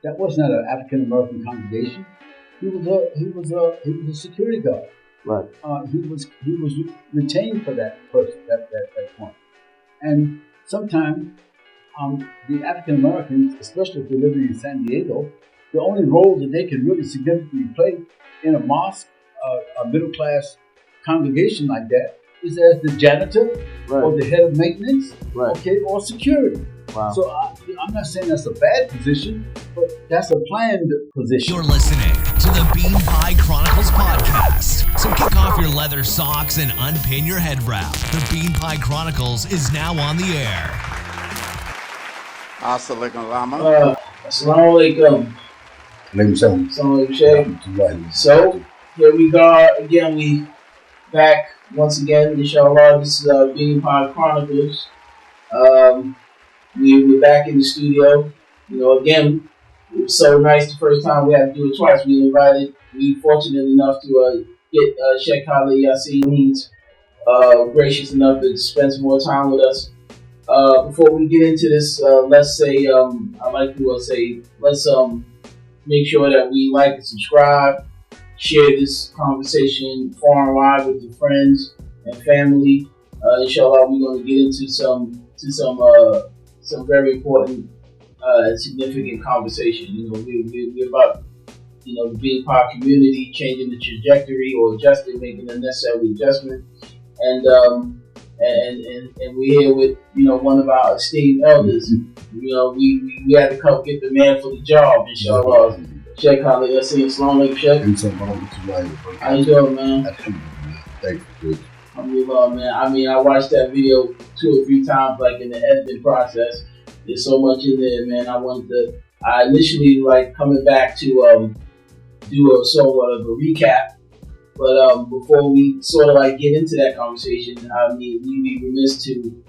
That was not an African American congregation. He was a security guard. Right. He was retained for that person that point. And sometimes the African Americans, especially if they're living in San Diego, the only role that they can really significantly play in a mosque, a middle class congregation like that, is as the janitor or the head of maintenance, or security. Wow. So I'm not saying that's a bad position, but that's a planned position. You're listening to the Bean Pie Chronicles podcast. So kick off your leather socks and unpin your head wrap. The Bean Pie Chronicles is now on the air. Assalamu alaikum. So here we go again. We back once again, inshallah. This is Bean Pie Chronicles. We were back in the studio. Again, it was so nice the first time we had to do it twice. We fortunate enough to get Sheikh Khalid Yasin. He's gracious enough to spend some more time with us. Before we get into this, let's say, let's make sure that we like and subscribe, share this conversation far and wide with your friends and family. Inshallah, we're going to get into some very important and significant conversation. We're about the Bean Pie community changing the trajectory or adjusting, making the necessary adjustment, and we're here with one of our esteemed elders. We had to come get the man for the job. Inshallah, Sheikh Khalid Yasin. Assalamu alaikum, Sheikh. How you doing, man? Thank you. Alhamdulillah, man. I mean, I watched that video 2 or 3 times, like in the editing process. There's so much in there, man. I initially coming back to do a somewhat of a recap, but before we sort of get into that conversation, I mean, we'd be remiss to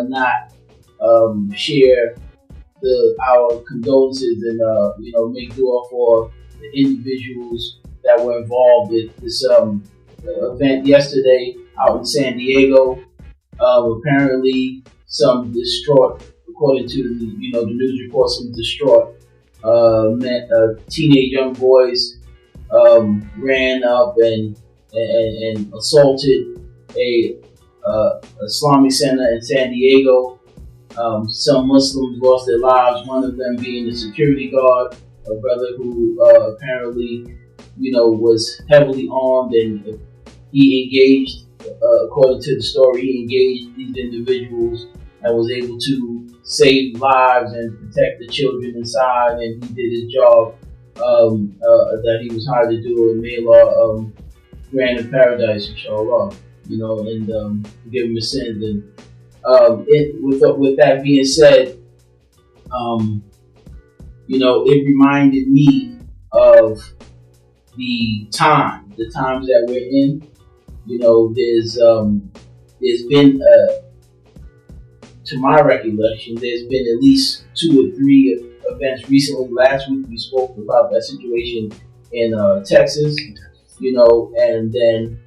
not share our condolences and make dua for the individuals that were involved in this event yesterday out in San Diego. Apparently, some distraught, according to the news reports, some distraught teenage young boys ran up and assaulted a Islamic center in San Diego. Some Muslims lost their lives. One of them being the security guard, a brother who apparently was heavily armed, and he engaged. According to the story, he engaged these individuals and was able to save lives and protect the children inside, and he did his job that he was hired to do. And may Allah grant him paradise, inshallah, and forgive him his sins. And with that being said, it reminded me of the times that we're in. There's been, to my recollection, there's been at least 2 or 3 events recently. Last week we spoke about that situation in Texas, and then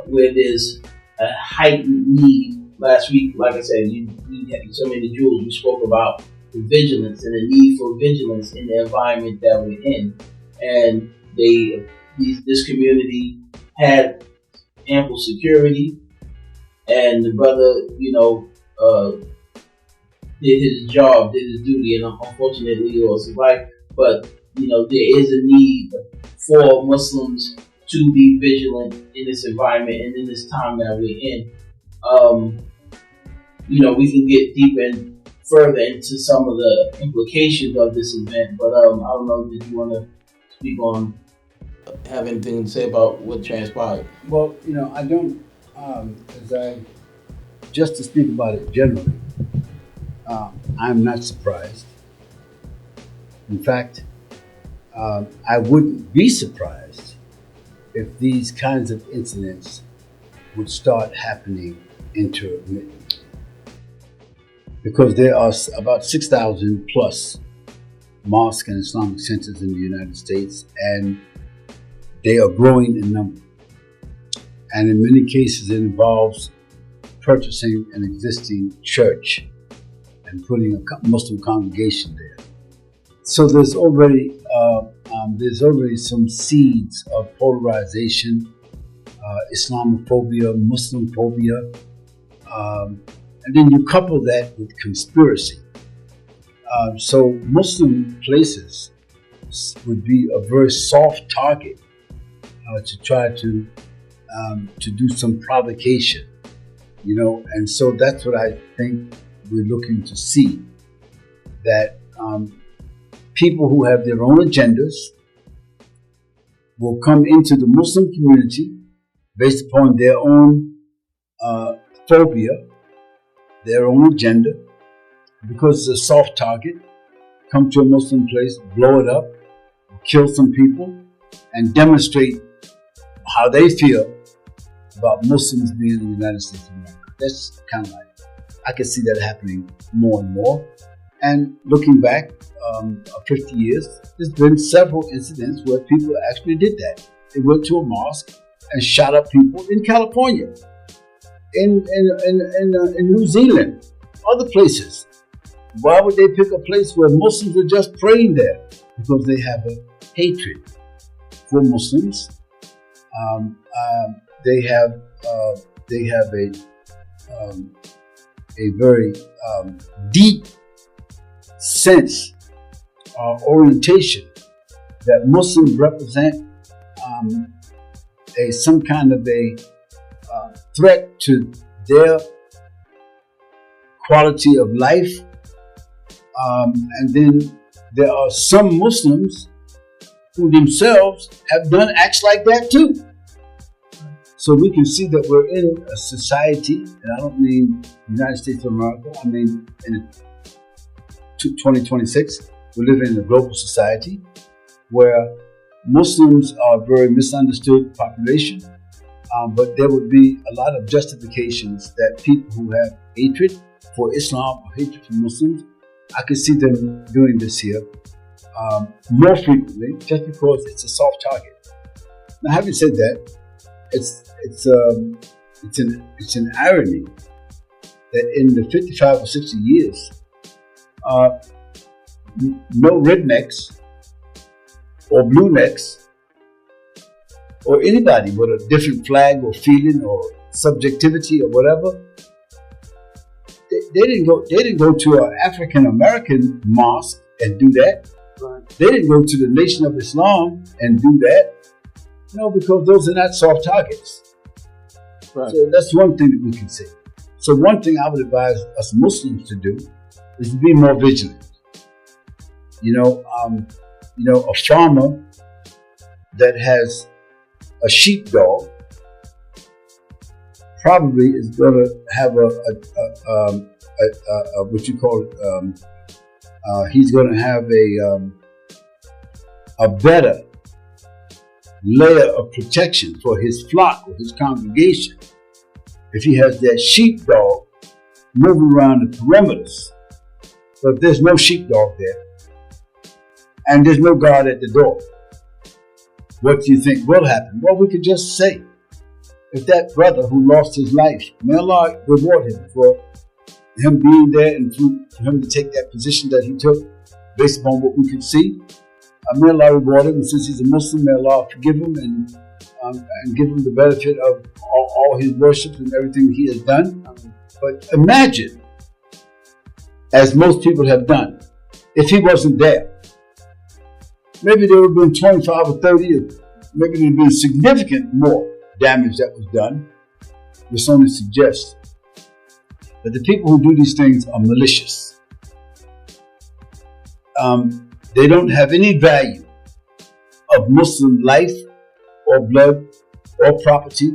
where there's a heightened need. Last week, like I said, we had so many jewels. We spoke about the vigilance and the need for vigilance in the environment that we're in, and this community had ample security, and the brother, did his job, did his duty, and unfortunately he lost his life. But there is a need for Muslims to be vigilant in this environment and in this time that we're in. We can get deep and further into some of the implications of this event, but I don't know if you want to speak on, have anything to say about what transpired. Well, I don't, just to speak about it generally, I'm not surprised. In fact, I wouldn't be surprised if these kinds of incidents would start happening intermittently. Because there are about 6,000 plus mosques and Islamic centers in the United States, and they are growing in number. And in many cases, it involves purchasing an existing church and putting a Muslim congregation there. So there's already some seeds there's already some seeds of polarization, Islamophobia, Muslim phobia, and then you couple that with conspiracy. So Muslim places would be a very soft target to try to do some provocation, and so that's what I think we're looking to see, that people who have their own agendas will come into the Muslim community based upon their own phobia, their own agenda, because it's a soft target, come to a Muslim place, blow it up, kill some people, and demonstrate how they feel about Muslims being in the United States of America. That's kind of like, I can see that happening more and more. And looking back 50 years, there's been several incidents where people actually did that. They went to a mosque and shot up people in California, in New Zealand, other places. Why would they pick a place where Muslims are just praying there? Because they have a hatred for Muslims. They have a very deep sense or orientation that Muslims represent some kind of a threat to their quality of life. And then there are some Muslims who themselves have done acts like that too. So we can see that we're in a society, and I don't mean the United States of America, I mean in 2026, we live in a global society where Muslims are a very misunderstood population, but there would be a lot of justifications that people who have hatred for Islam or hatred for Muslims, I could see them doing this here more frequently, just because it's a soft target. Now, having said that, it's an irony that in the 55 or 60 years, no rednecks or blue necks or anybody with a different flag or feeling or subjectivity or whatever, they didn't go to an African American mosque and do that. Right. They didn't go to the Nation of Islam and do that. No, because those are not soft targets. Right. So that's one thing that we can say. So one thing I would advise us Muslims to do is to be more vigilant. A farmer that has a sheepdog probably is going to have he's going to have a better layer of protection for his flock or his congregation if he has that sheepdog moving around the perimeters. But if there's no sheepdog there and there's no guard at the door, what do you think will happen? Well, we could just say, if that brother who lost his life, may Allah reward him for him being there and for him to take that position that he took based upon what we could see. May Allah reward him, and since he's a Muslim, may Allah forgive him and give him the benefit of all his worships and everything he has done. But imagine, as most people have done, if he wasn't there, maybe there would have been 25 or 30, or maybe there would have been significant more damage that was done. This only suggests that the people who do these things are malicious. They don't have any value of Muslim life or blood or property.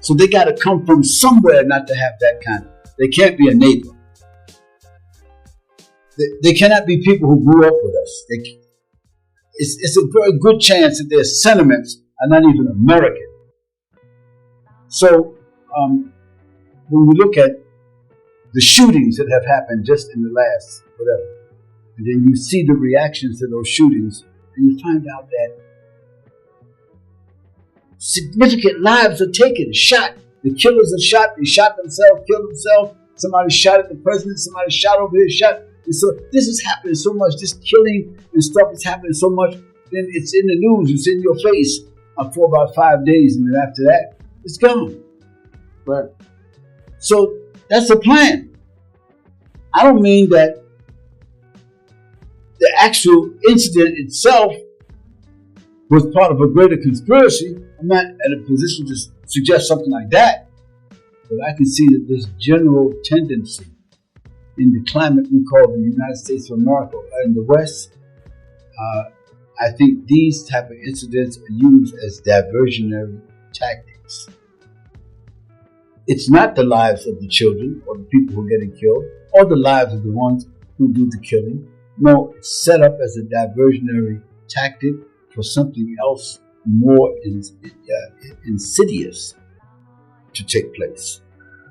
So they got to come from somewhere not to have that kind of. They can't be a neighbor. They cannot be people who grew up with us. It's a very good chance that their sentiments are not even American. So when we look at the shootings that have happened just in the last whatever, and then you see the reactions to those shootings, and you find out that significant lives are taken, shot. The killers are shot. They shot themselves, killed themselves. Somebody shot at the president. Somebody shot over here, shot. And so this is happening so much. This killing and stuff is happening so much. Then it's in the news. It's in your face for about 5 days, and then after that, it's gone. Right. So that's the plan. I don't mean that the actual incident itself was part of a greater conspiracy. I'm not in a position to suggest something like that. But I can see that this general tendency in the climate we call the United States of America and the West, I think these type of incidents are used as diversionary tactics. It's not the lives of the children or the people who are getting killed or the lives of the ones who do the killing. No, it's set up as a diversionary tactic for something else more insidious to take place.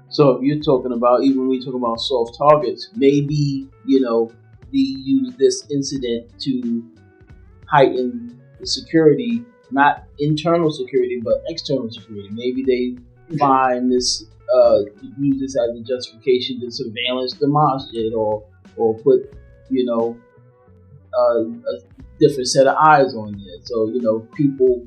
So if you're talking about, even when we talk about soft targets, maybe, they use this incident to heighten the security, not internal security, but external security. Maybe they find this, use this as a justification to surveillance the masjid or put, a different set of eyes on there. So, people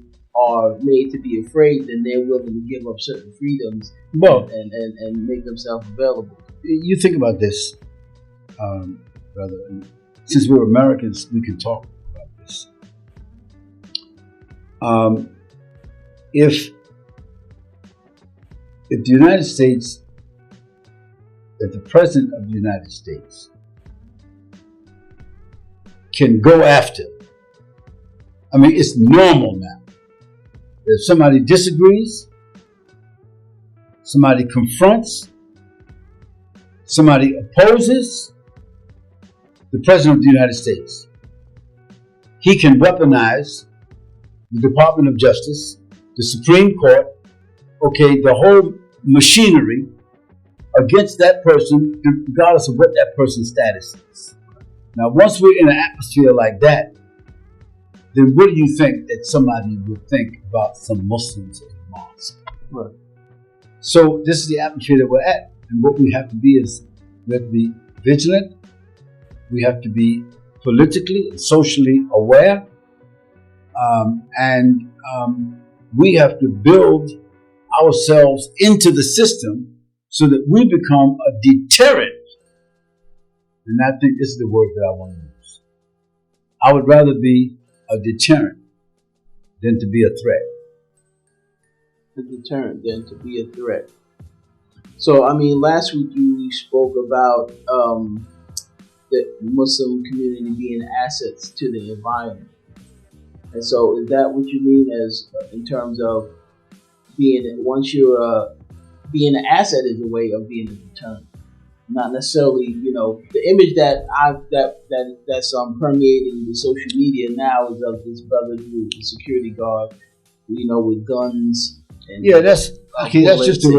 are made to be afraid, then they're willing to give up certain freedoms and make themselves available. You think about this, brother. And since we're Americans, we can talk about this. If the United States, if the President of the United States can go after, I mean, it's normal now. If somebody disagrees, somebody confronts, somebody opposes the President of the United States, he can weaponize the Department of Justice, the Supreme Court, the whole machinery against that person, regardless of what that person's status is. Now, once we're in an atmosphere like that, then what do you think that somebody would think about some Muslims in the mosque? Right. So this is the atmosphere that we're at. And what we have to be is we have to be vigilant. We have to be politically and socially aware. And we have to build ourselves into the system so that we become a deterrent. And I think this is the word that I want to use. I would rather be a deterrent than to be a threat. A deterrent than to be a threat. So, last week you spoke about the Muslim community being assets to the environment. And so is that what you mean as in terms of once you're being an asset is a way of being a deterrent? Not necessarily, the image that's permeating the social media now is of this brother who is a security guard, with guns. And that's just the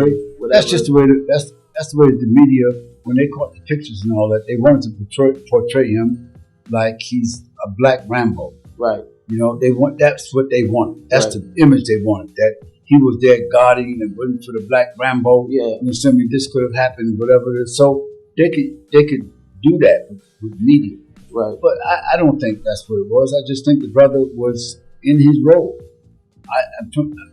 way the media, when they caught the pictures and all that, they wanted to portray him like he's a black Rambo. Right. That's what they wanted. That's the image they wanted. That he was there guarding and waiting for the black Rambo. Yeah. This could have happened, whatever it is. So they could do that with media. Right. But I don't think that's what it was. I just think the brother was in his role.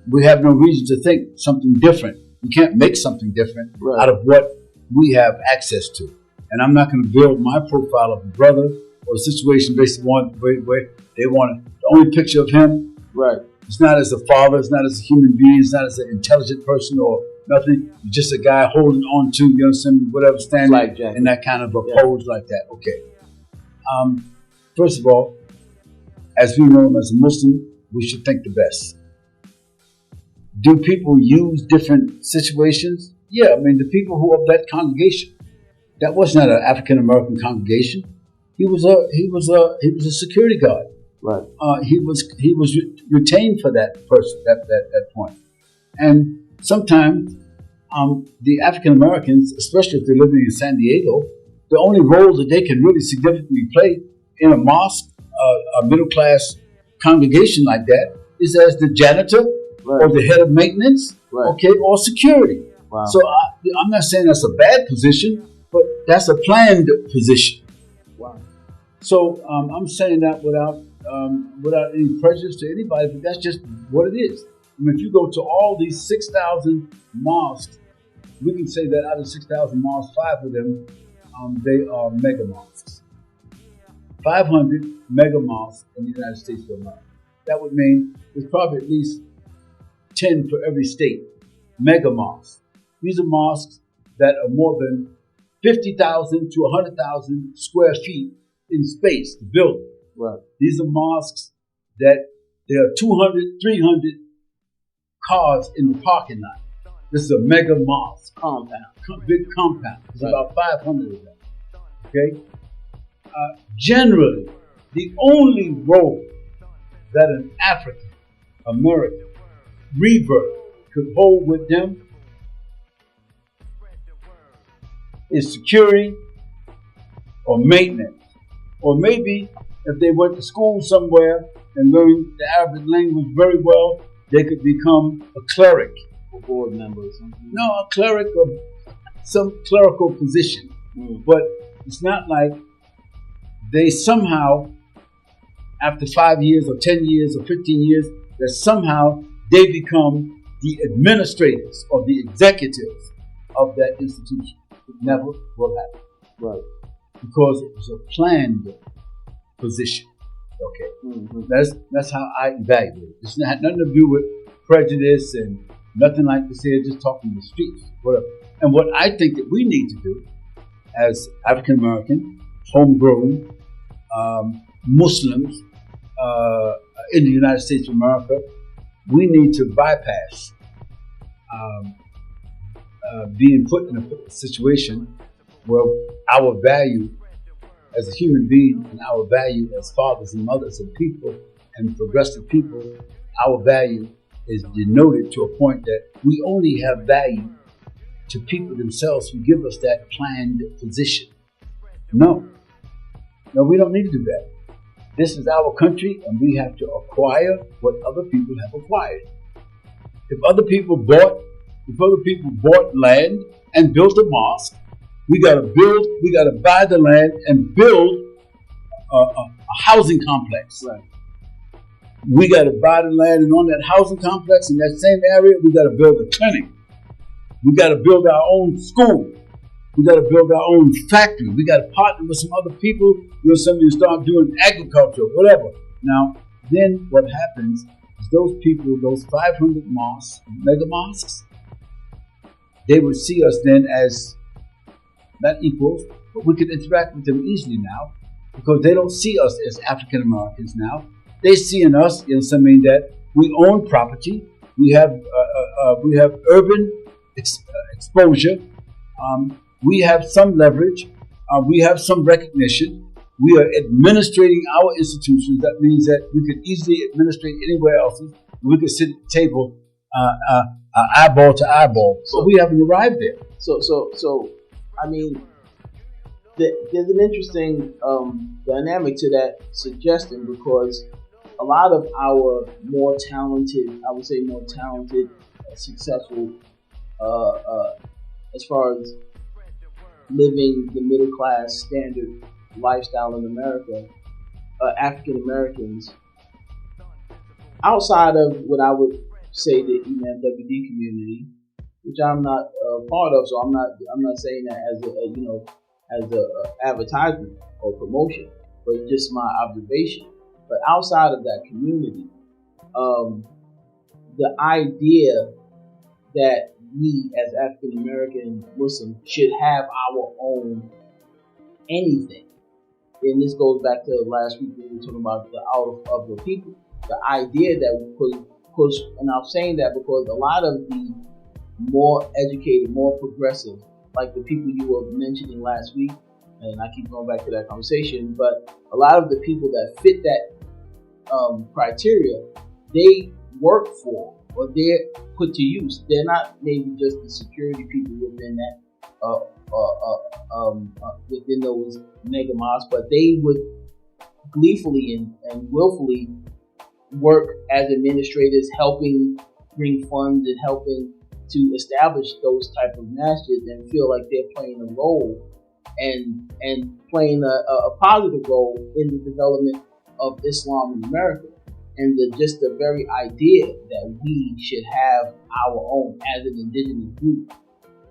We have no reason to think something different. We can't make something different out of what we have access to. And I'm not going to build my profile of the brother or a situation based on where they want the only picture of him. Right. It's not as a father. It's not as a human being. It's not as an intelligent person or nothing. It's just a guy holding on to, whatever, standing in that kind of a pose like that. Okay. First of all, as we know as a Muslim, we should think the best. Do people use different situations? Yeah, the people who are of that congregation. That was not an African American congregation. He was a security guard. Right. He was retained for that person, that point. And sometimes the African Americans, especially if they're living in San Diego, the only role that they can really significantly play in a mosque, a middle class congregation like that, is as the janitor or the head of maintenance, or security. Wow. So I'm not saying that's a bad position, but that's a planned position. So I'm saying that without any prejudice to anybody, but that's just what it is. I mean, if you go to all these 6,000 mosques, we can say that out of 6,000 mosques, 5 of them, they are mega mosques. 500 mega mosques in the United States of America. That would mean there's probably at least 10 for every state. Mega mosques. These are mosques that are more than 50,000 to 100,000 square feet in space, the building. Right. These are mosques that there are 200, 300 cars in the parking lot. This is a mega mosque. Compound. Big compound. There's Right. about 500 of them. Okay? Generally, the only role that an African American revert could hold with them is security or maintenance. Or maybe if they went to school somewhere and learned the Arabic language very well, they could become a cleric. Or board member or something. No, a cleric or some clerical position. But it's not like they somehow, after 5 years or 10 years or 15 years, that somehow they become the administrators or the executives of that institution. It never will happen. Right. Because it was a planned position. Okay. That's how I evaluate it. It's had nothing to do with prejudice and nothing like this here, just talking the streets, whatever. And what I think that we need to do as African American, homegrown Muslims in the United States of America, we need to bypass being put in a situation where our value as a human being and our value as fathers and mothers and people and progressive people, our value is denoted to a point that we only have value to people themselves who give us that planned position. No, we don't need to do that. This is our country and we have to acquire what other people have acquired. If other people bought land and built a mosque, we got to buy the land and build a housing complex. Right. We got to buy the land, and on that housing complex in that same area, we got to build a clinic. We got to build our own school. We got to build our own factory. We got to partner with some other people, somebody to start doing agriculture, whatever. Now, then what happens is those people, those 500 mosques, mega mosques, they would see us then as not equals, but we can interact with them easily now because they don't see us as African Americans now. They see in us, something that we own property, we have urban exposure, we have some leverage, we have some recognition. We are administrating our institutions. That means that we could easily administrate anywhere else. We could sit at the table, eyeball to eyeball. So we haven't arrived there. So. I mean, there's an interesting dynamic to that suggestion because a lot of our more talented, successful, as far as living the middle class standard lifestyle in America, African Americans, outside of what I would say the EMWD community, which I'm not part of, so I'm not saying that as a advertisement or promotion, but it's just my observation. But outside of that community, the idea that we as African American Muslims should have our own anything, and this goes back to last week when we were talking about the out of the people. The idea that we push, and I'm saying that because a lot of the more educated, more progressive, like the people you were mentioning last week, and I keep going back to that conversation, but a lot of the people that fit that criteria, they work for or they're put to use. They're not maybe just the security people within that within those mega mosques, but they would gleefully and willfully work as administrators, helping bring funds and helping to establish those type of masjids and feel like they're playing a role and playing a positive role in the development of Islam in America, and just the very idea that we should have our own as an indigenous group.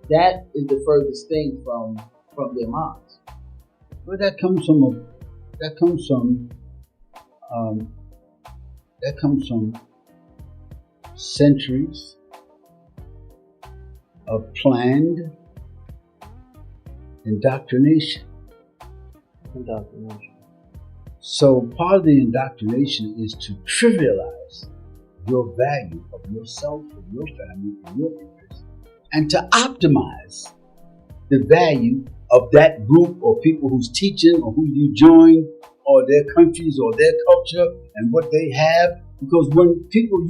That is the furthest thing from their minds. Well, that comes from centuries of planned indoctrination. So part of the indoctrination is to trivialize your value of yourself, of your family, and your interests, and to optimize the value of that group or people who's teaching or who you join or their countries or their culture and what they have. Because when people,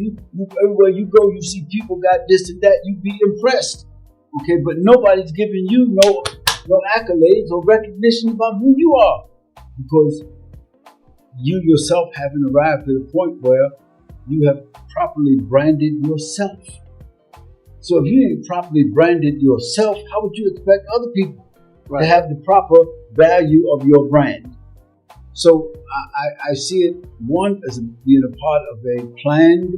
everywhere you go, you see people got this and that, you be impressed. Okay, but nobody's giving you no accolades or recognition about who you are. Because you yourself haven't arrived to the point where you have properly branded yourself. So if you ain't properly branded yourself, how would you expect other people to have the proper value of your brand? So I see it, one, as being a part of a planned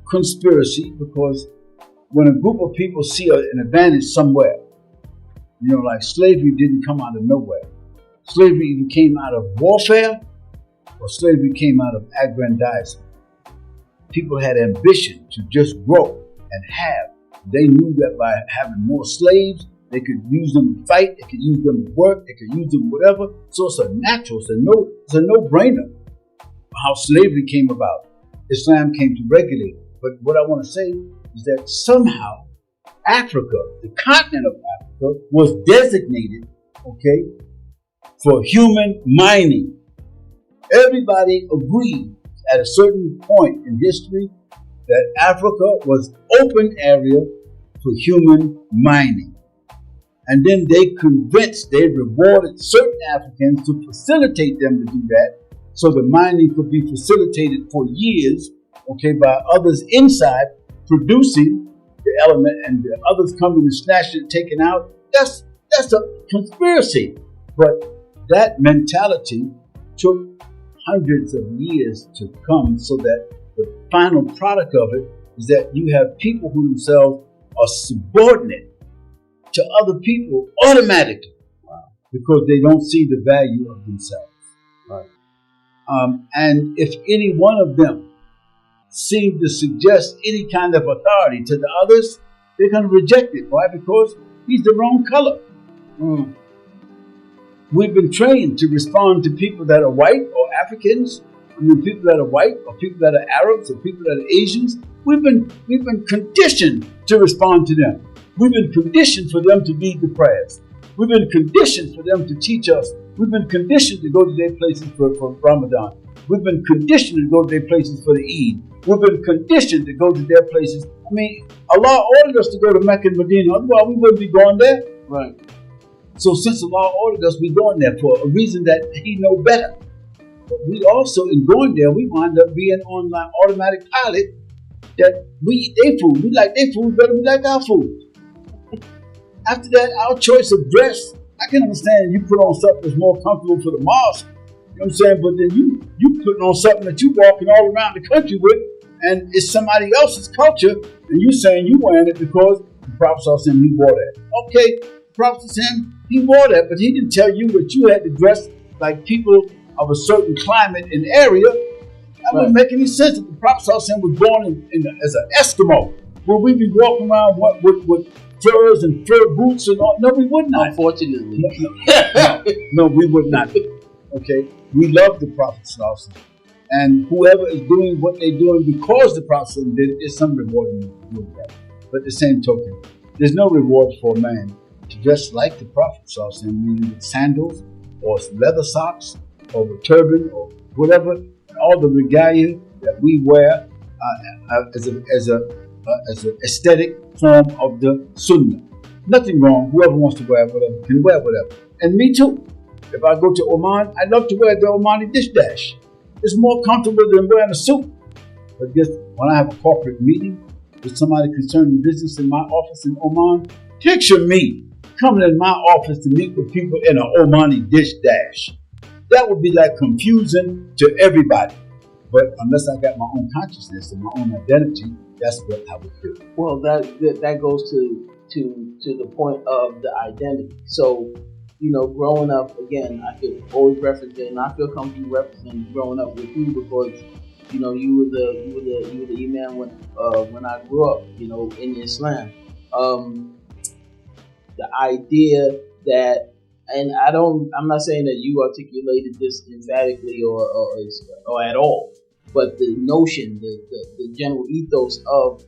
conspiracy, because when a group of people see an advantage somewhere, like slavery didn't come out of nowhere. Slavery either came out of warfare or slavery came out of aggrandizement. People had ambition to just grow and have. They knew that by having more slaves, they could use them to fight, they could use them to work, they could use them whatever. So it's a natural, it's a no-brainer how slavery came about. Islam came to regulate it. But what I want to say is that somehow Africa, the continent of Africa, was designated, for human mining. Everybody agreed at a certain point in history that Africa was open area for human mining. And then they rewarded certain Africans to facilitate them to do that, so the mining could be facilitated for years, by others inside producing the element, and the others coming and snatching it, taking out. That's a conspiracy. But that mentality took hundreds of years to come, so that the final product of it is that you have people who themselves are subordinate to other people automatically, because they don't see the value of themselves. Right. And if any one of them seem to suggest any kind of authority to the others, they're going to reject it. Why? Because he's the wrong color. We've been trained to respond to people that are white or Africans. People that are white or people that are Arabs or people that are Asians. We've been conditioned to respond to them. We've been conditioned for them to lead the prayers. We've been conditioned for them to teach us. We've been conditioned to go to their places for Ramadan. We've been conditioned to go to their places for the Eid. We've been conditioned to go to their places. Allah ordered us to go to Mecca and Medina. Otherwise, we wouldn't be going there. Right. So since Allah ordered us, we're going there for a reason that He knows better. But we also, in going there, we wind up being on like automatic pilot that we eat their food. We like their food better than we like our food. After that, our choice of dress, I can understand you put on something that's more comfortable for the mosque. You know what I'm saying? But then you putting on something that you walking all around the country with, and it's somebody else's culture, and you saying you wearing it because the Prophet said he wore that. Okay, the Prophet said he wore that, but he didn't tell you that you had to dress like people of a certain climate and area. That wouldn't make any sense. If the Prophet was born as an Eskimo, would we be walking around with furs and fur boots and all? No, we would not. Unfortunately. No, we would not. Okay? We love the Prophet. And whoever is doing what they're doing because the Prophet did it, is some reward in doing that. But at the same token, there's no reward for a man to dress like the Prophet, meaning with sandals or leather socks or with turban or whatever, and all the regalia that we wear as an aesthetic form of the Sunnah. Nothing wrong. Whoever wants to wear whatever can wear whatever. And me too. If I go to Oman, I love to wear the Omani dish dash. It's more comfortable than wearing a suit. But just when I have a corporate meeting with somebody concerning business in my office in Oman, picture me coming in my office to meet with people in an Omani dish dash. That would be like confusing to everybody. But unless I got my own consciousness and my own identity, that's what I would do. Well, that goes to the point of the identity. So, growing up, again, I could always reference it, and I feel comfortable representing growing up with you because, you were the imam when I grew up, in Islam. The idea that, and I'm not saying that you articulated this emphatically or at all, but the notion, the general ethos of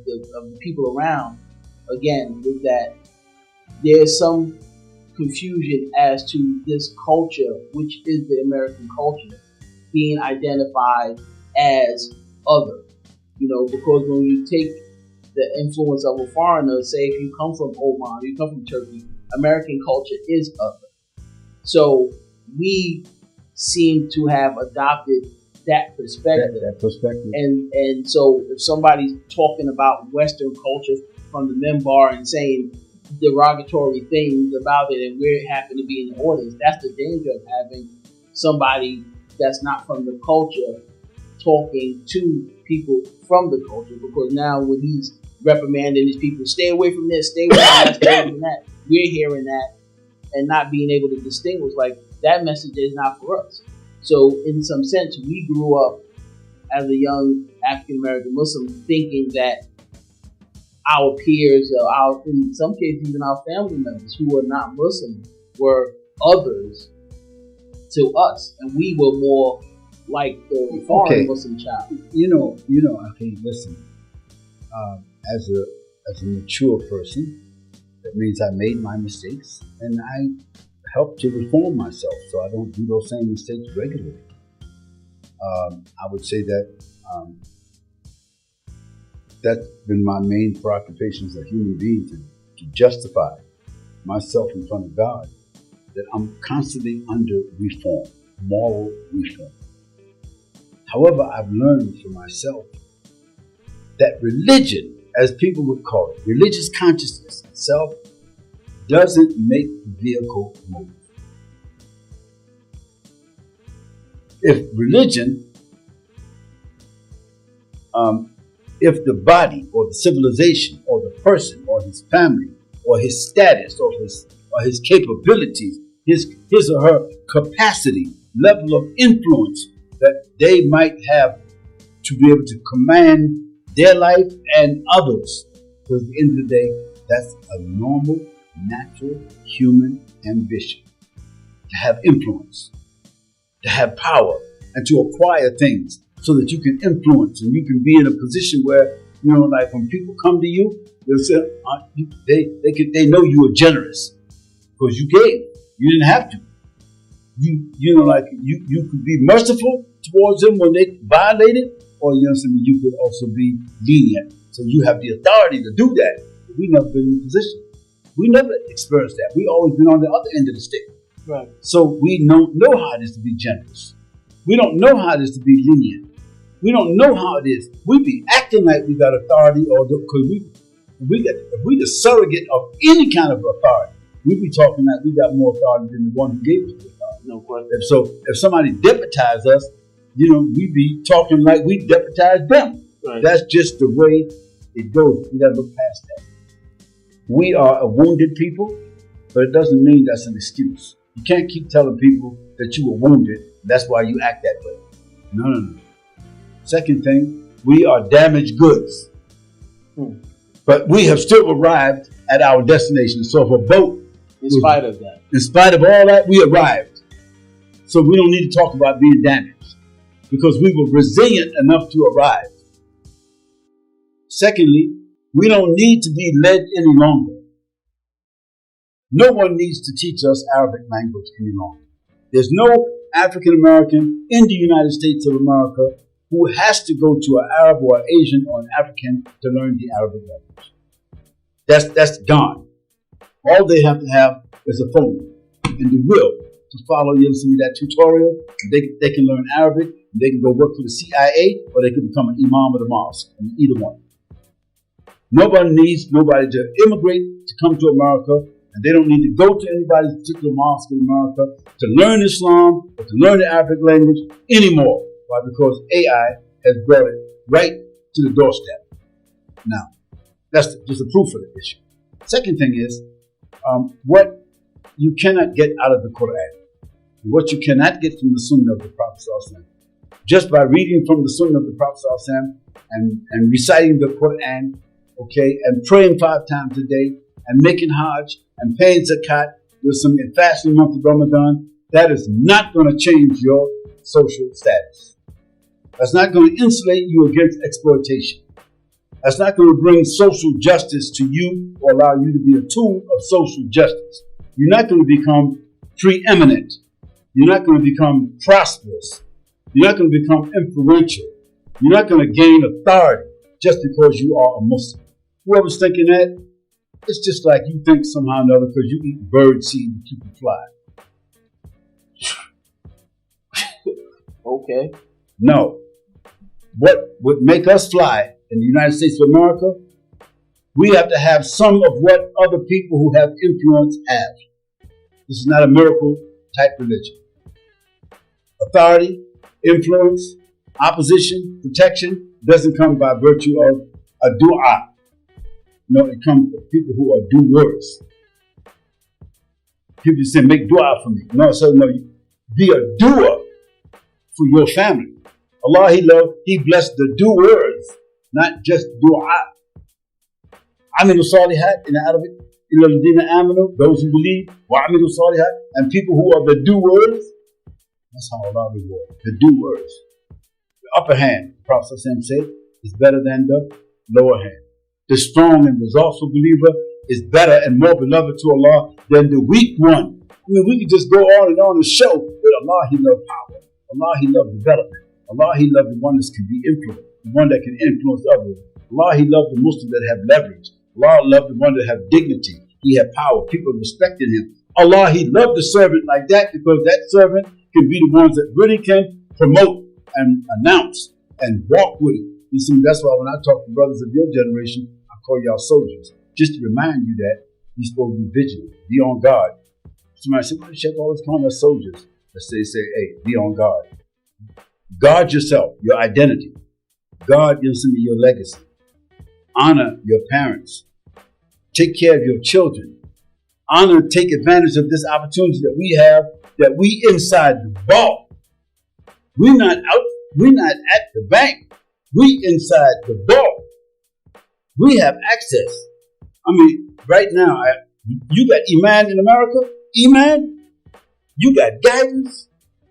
the people around, again, was that there's some confusion as to this culture, which is the American culture, being identified as other. Because when you take the influence of a foreigner, say if you come from Oman, you come from Turkey, American culture is other. So we seem to have adopted that perspective. That perspective. And so if somebody's talking about Western culture from the minbar and saying derogatory things about it, and we happen to be in the audience, that's the danger of having somebody that's not from the culture talking to people from the culture, because now when he's reprimanding these people, stay away from this, stay away from that, stay away from that, we're hearing that and not being able to distinguish, like, that message is not for us. So in some sense, we grew up as a young African American Muslim thinking that our peers, or in some cases even our family members who were not Muslim, were others to us, and we were more like the foreign Muslim child. Okay, listen. As a mature person, that means I made my mistakes and I helped to reform myself so I don't do those same mistakes regularly. I would say that that's been my main preoccupation as a human being, to justify myself in front of God, that I'm constantly under reform, moral reform. However, I've learned for myself that religion, as people would call it, religious consciousness itself, doesn't make the vehicle move. If religion, if the body or the civilization or the person or his family or his status or his capabilities, his or her capacity, level of influence that they might have to be able to command their life and others, because at the end of the day, that's a normal, natural human ambition, to have influence, to have power, and to acquire things so that you can influence and you can be in a position where, like when people come to you, they'll say, they know you are generous because you gave. You didn't have to. You could be merciful towards them when they violated, or you could also be lenient. So you have the authority to do that. We've never been in a position. We never experienced that. We always been on the other end of the stick. Right. So we don't know how it is to be generous. We don't know how it is to be lenient. We don't know how it is. We be acting like we got authority, or because if we the surrogate of any kind of authority, we be talking like we got more authority than the one who gave us the authority. No question. If somebody deputized us, we be talking like we deputized them. Right. That's just the way it goes. We gotta look past that. We are a wounded people, but it doesn't mean that's an excuse. You can't keep telling people that you were wounded. That's why you act that way. No. Second thing, we are damaged goods. But we have still arrived at our destination. So if a boat, in spite of all that, we arrived. So we don't need to talk about being damaged because we were resilient enough to arrive. Secondly, we don't need to be led any longer. No one needs to teach us Arabic language any longer. There's no African American in the United States of America who has to go to an Arab or an Asian or an African to learn the Arabic language. That's gone. All they have to have is a phone and the will to follow that tutorial. They can learn Arabic. They can go work for the CIA, or they can become an imam of the mosque. Either one. Nobody needs nobody to immigrate to come to America And they don't need to go to anybody's particular mosque in America to learn Islam or to learn the Arabic language anymore. Why? Because AI has brought it right to the doorstep. Now, that's just a proof of the issue. Second thing is, what you cannot get out of the Quran, what you cannot get from the Sunnah of the Prophet ﷺ, just by reading from the Sunnah of the Prophet ﷺ and reciting the Quran, okay, and praying 5 times a day, and making Hajj, and paying Zakat, with some fasting month of Ramadan, that is not going to change your social status. That's not going to insulate you against exploitation. That's not going to bring social justice to you or allow you to be a tool of social justice. You're not going to become preeminent. You're not going to become prosperous. You're not going to become influential. You're not going to gain authority just because you are a Muslim. Whoever's thinking that, it's just like you think somehow or another because you eat bird seed to keep you fly. Okay. No. What would make us fly in the United States of America, we have to have some of what other people who have influence have. This is not a miracle type religion. Authority, influence, opposition, protection doesn't come by virtue of a dua. No, it comes from people who are doers. People say, make dua for me. No, so no, be a doer for your family. Allah, He blessed the doers, not just dua. Amilu salihat in Arabic, illa ladina amanu, those who believe, wa amilu salihat, and people who are the doers. That's how Allah rewards, the doers. The upper hand, the Prophet said, is better than the lower hand. The strong and resourceful believer is better and more beloved to Allah than the weak one. I mean, we could just go on and show that Allah, He loved power. Allah, He loved development. Allah, He loved the one that can be influenced, the one that can influence others. Allah, He loved the Muslims that have leverage. Allah loved the one that have dignity. He had power. People respected him. Allah, He loved the servant like that because that servant can be the ones that really can promote and announce and walk with it. You see, that's why when I talk to brothers of your generation, I call y'all soldiers, just to remind you that you're supposed to be vigilant, be on guard. Somebody said, well, check all this calling us soldiers. Let's say, hey, be on guard. Guard yourself, your identity. Guard your legacy. Honor your parents. Take care of your children. Honor and take advantage of this opportunity that we have, that we inside the vault. We're not at the bank. We inside the vault. We have access. I mean, right now, you got Iman in America. Iman. You got guidance.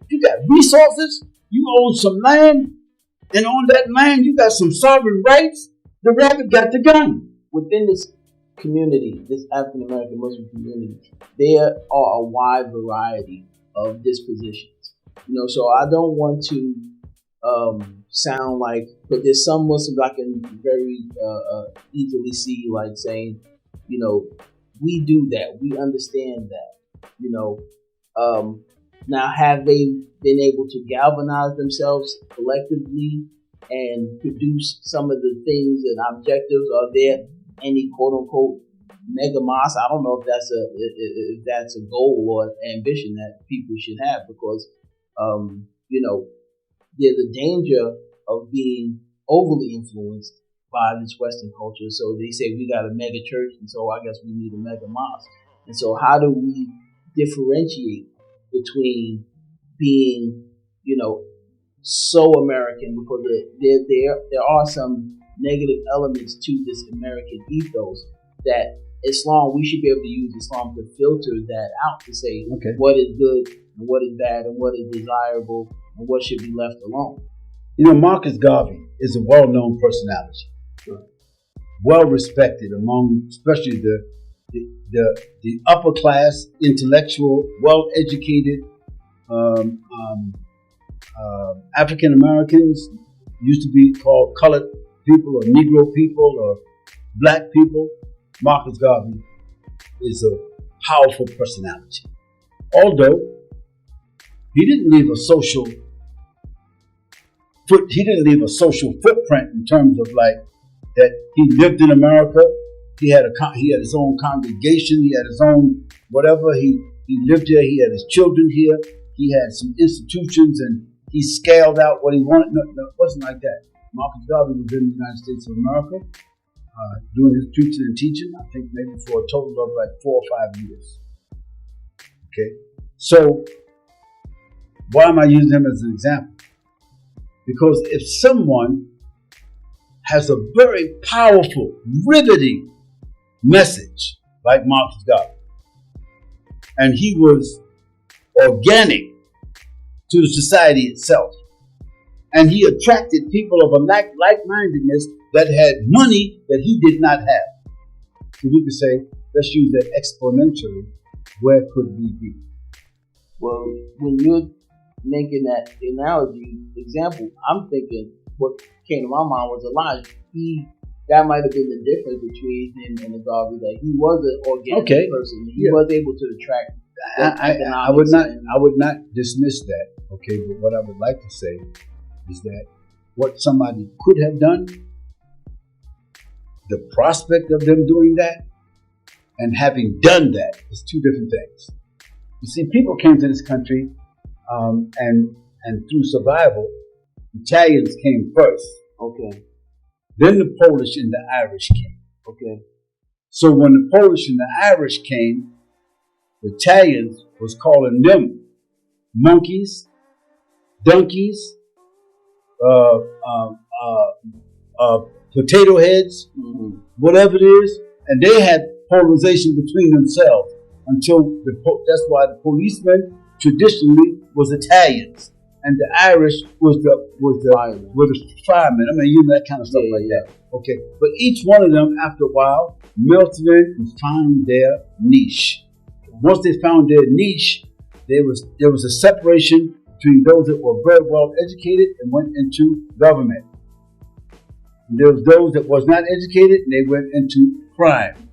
You got resources. You own some land. And on that land, you got some sovereign rights. The rabbit got the gun. Within this community, this African American Muslim community, there are a wide variety of dispositions. So I don't want to sound like, but there's some Muslims I can very easily see like saying, we do that, we understand that, now have they been able to galvanize themselves collectively and produce some of the things and objectives? Are there any quote unquote mega mosques? I don't know if that's a goal or ambition that people should have, because there's a danger of being overly influenced by this Western culture. So they say we got a mega church, and so I guess we need a mega mosque. And so how do we differentiate between being, so American, because there are some negative elements to this American ethos that Islam, we should be able to use Islam to filter that out to say what is good and what is bad and what is desirable and what should be left alone. Marcus Garvey is a well-known personality, well-respected among especially the upper class, intellectual, well-educated African Americans. Used to be called colored people or Negro people or black people. Marcus Garvey is a powerful personality. Although he didn't leave a social footprint in terms of like that he lived in America He had his own congregation. He had his own whatever. He lived here. He had his children here. He had some institutions, and he scaled out what he wanted. No, it wasn't like that. Marcus Garvey was in the United States of America, doing his preaching and teaching, I think maybe for a total of like 4 or 5 years. Okay, so why am I using him as an example? Because if someone has a very powerful, riveting message like Marcus Garvey, and he was organic to the society itself, and he attracted people of a like-mindedness that had money that he did not have. So we could say, let's use that exponentially. Where could we be? Well, when you're making that analogy, example, I'm thinking what came to my mind was Elijah. That might have been the difference between him and the Garvey. That he was an organic person. He was able to attract. I would not dismiss that. Okay, but what I would like to say is that what somebody could have done, the prospect of them doing that, and having done that is two different things. You see, people came to this country, and through survival, Italians came first. Okay. Then the Polish and the Irish came. Okay. So when the Polish and the Irish came, the Italians was calling them monkeys, donkeys, potato heads, whatever it is, and they had polarization between themselves until that's why the policemen traditionally was Italians, and the Irish was the firemen. I mean, you know, that kind of stuff like that. Okay, but each one of them, after a while, melted in and found their niche. Once they found their niche, there was a separation between those that were very well educated and went into government. And there was those that was not educated and they went into crime.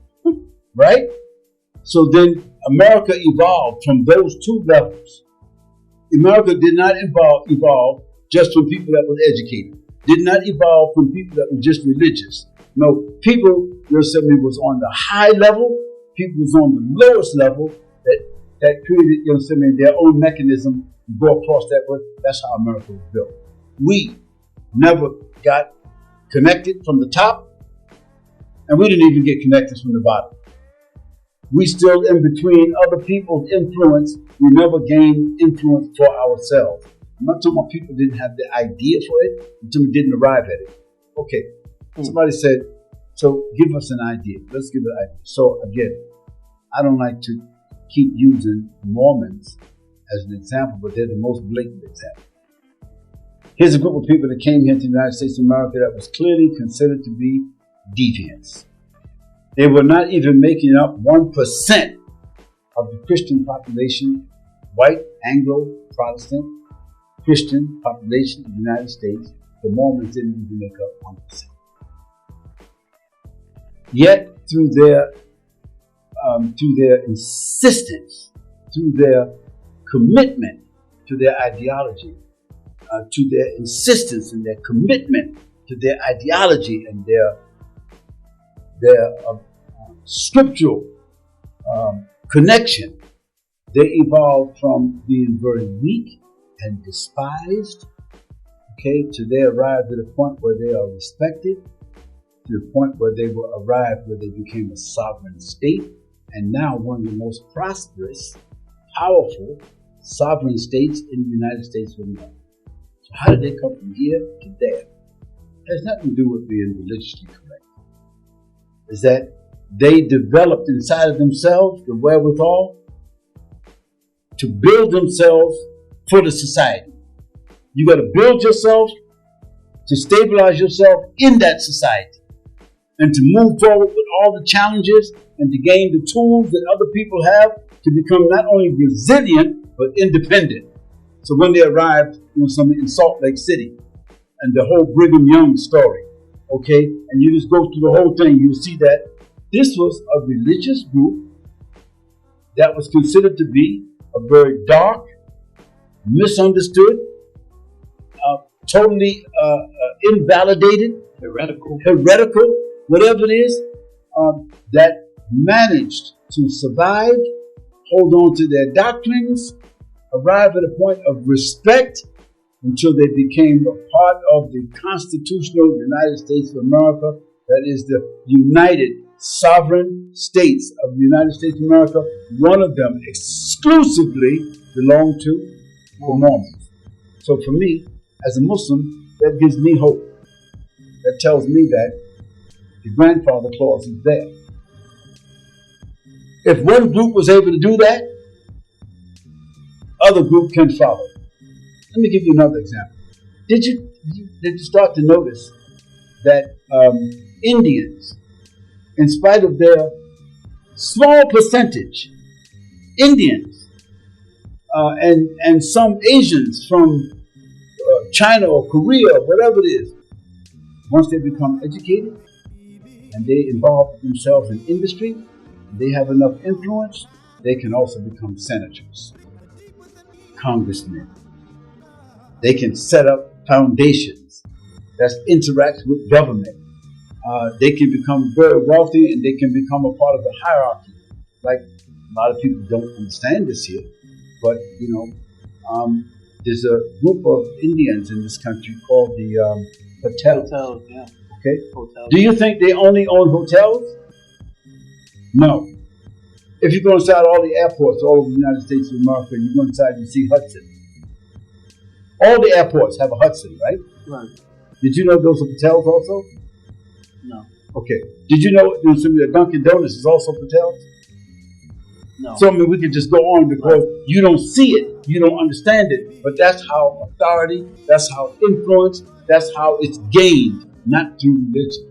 Right? So then America evolved from those two levels. America did not evolve just from people that were educated. Did not evolve from people that were just religious. No, people, Yosemite was on the high level, people was on the lowest level that created, Yosemite, their own mechanism to go across that way. That's how America was built. We never got connected from the top, and we didn't even get connected from the bottom. We still in between other people's influence. We never gained influence for ourselves. I'm not talking about people didn't have the idea for it until we didn't arrive at it. Okay, somebody said, so give us an idea. Let's give an idea. So again, I don't like to keep using Mormons as an example, but they're the most blatant example. Here's a group of people that came here to the United States of America that was clearly considered to be deviants. They were not even making up 1% of the Christian population, white, Anglo, Protestant, Christian population of the United States. The Mormons didn't even make up 1%. Yet, through their insistence, through their commitment to their ideology, to their insistence and their commitment to their ideology and their scriptural connection, they evolved from being very weak and despised, okay, to they arrived at a point where they are respected, to the point where they were arrived where they became a sovereign state, and now one of the most prosperous, powerful sovereign states in the United States of America. So how did they come from here to there? It has nothing to do with being religiously correct. Is that they developed inside of themselves the wherewithal to build themselves for the society. You got to build yourself to stabilize yourself in that society and to move forward with all the challenges and to gain the tools that other people have to become not only resilient but independent. So when they arrived in Salt Lake City and the whole Brigham Young story, okay, and you just go through the whole thing, you'll see that this was a religious group that was considered to be a very dark, misunderstood, totally invalidated, heretical, whatever it is. that managed to survive, hold on to their doctrines, arrive at a point of respect until they became a part of the constitutional United States of America, that is the United Sovereign States of the United States of America. One of them exclusively belonged to the Mormons. So for me, as a Muslim, that gives me hope. That tells me that the grandfather clause is there. If one group was able to do that, other group can follow. Let me give you another example. Did you start to notice that Indians, in spite of their small percentage, Indians and some Asians from China or Korea or whatever it is, once they become educated and they involve themselves in industry, they have enough influence, they can also become senators, congressmen. They can set up foundations that interact with government. They can become very wealthy and they can become a part of the hierarchy. Like a lot of people don't understand this here, but there's a group of Indians in this country called the Patels. Hotels, yeah. Okay. Hotels. Do you think they only own hotels? No. If you go inside all the airports all over the United States of America, you go inside and see Hudson. All the airports have a Hudson, right? Right. Did you know those are Patels also? No. Okay. Did you know some of the Dunkin' Donuts is also Patels? No. So I mean, we could just go on because you don't see it, you don't understand it, but that's how authority, that's how influence, that's how it's gained, not through religion.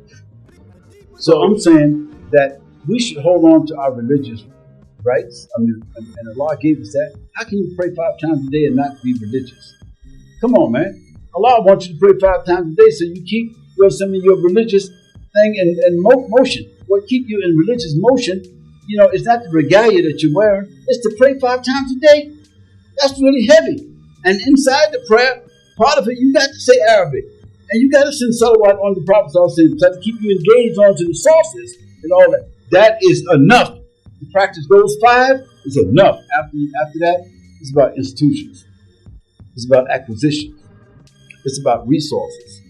So I'm saying that we should hold on to our religious rights. I mean, and Allah gave us that. How can you pray 5 times a day and not be religious? Come on, man. Allah wants you to pray 5 times a day so you keep some of your religious thing in motion. What keep you in religious motion, it's not the regalia that you're wearing. It's to pray 5 times a day. That's really heavy. And inside the prayer, part of it, you got to say Arabic. And you got to send salawat on the Prophet to keep you engaged onto the sources and all that. That is enough. To practice those 5 is enough. After that, it's about institutions. It's about acquisitions. It's about resources.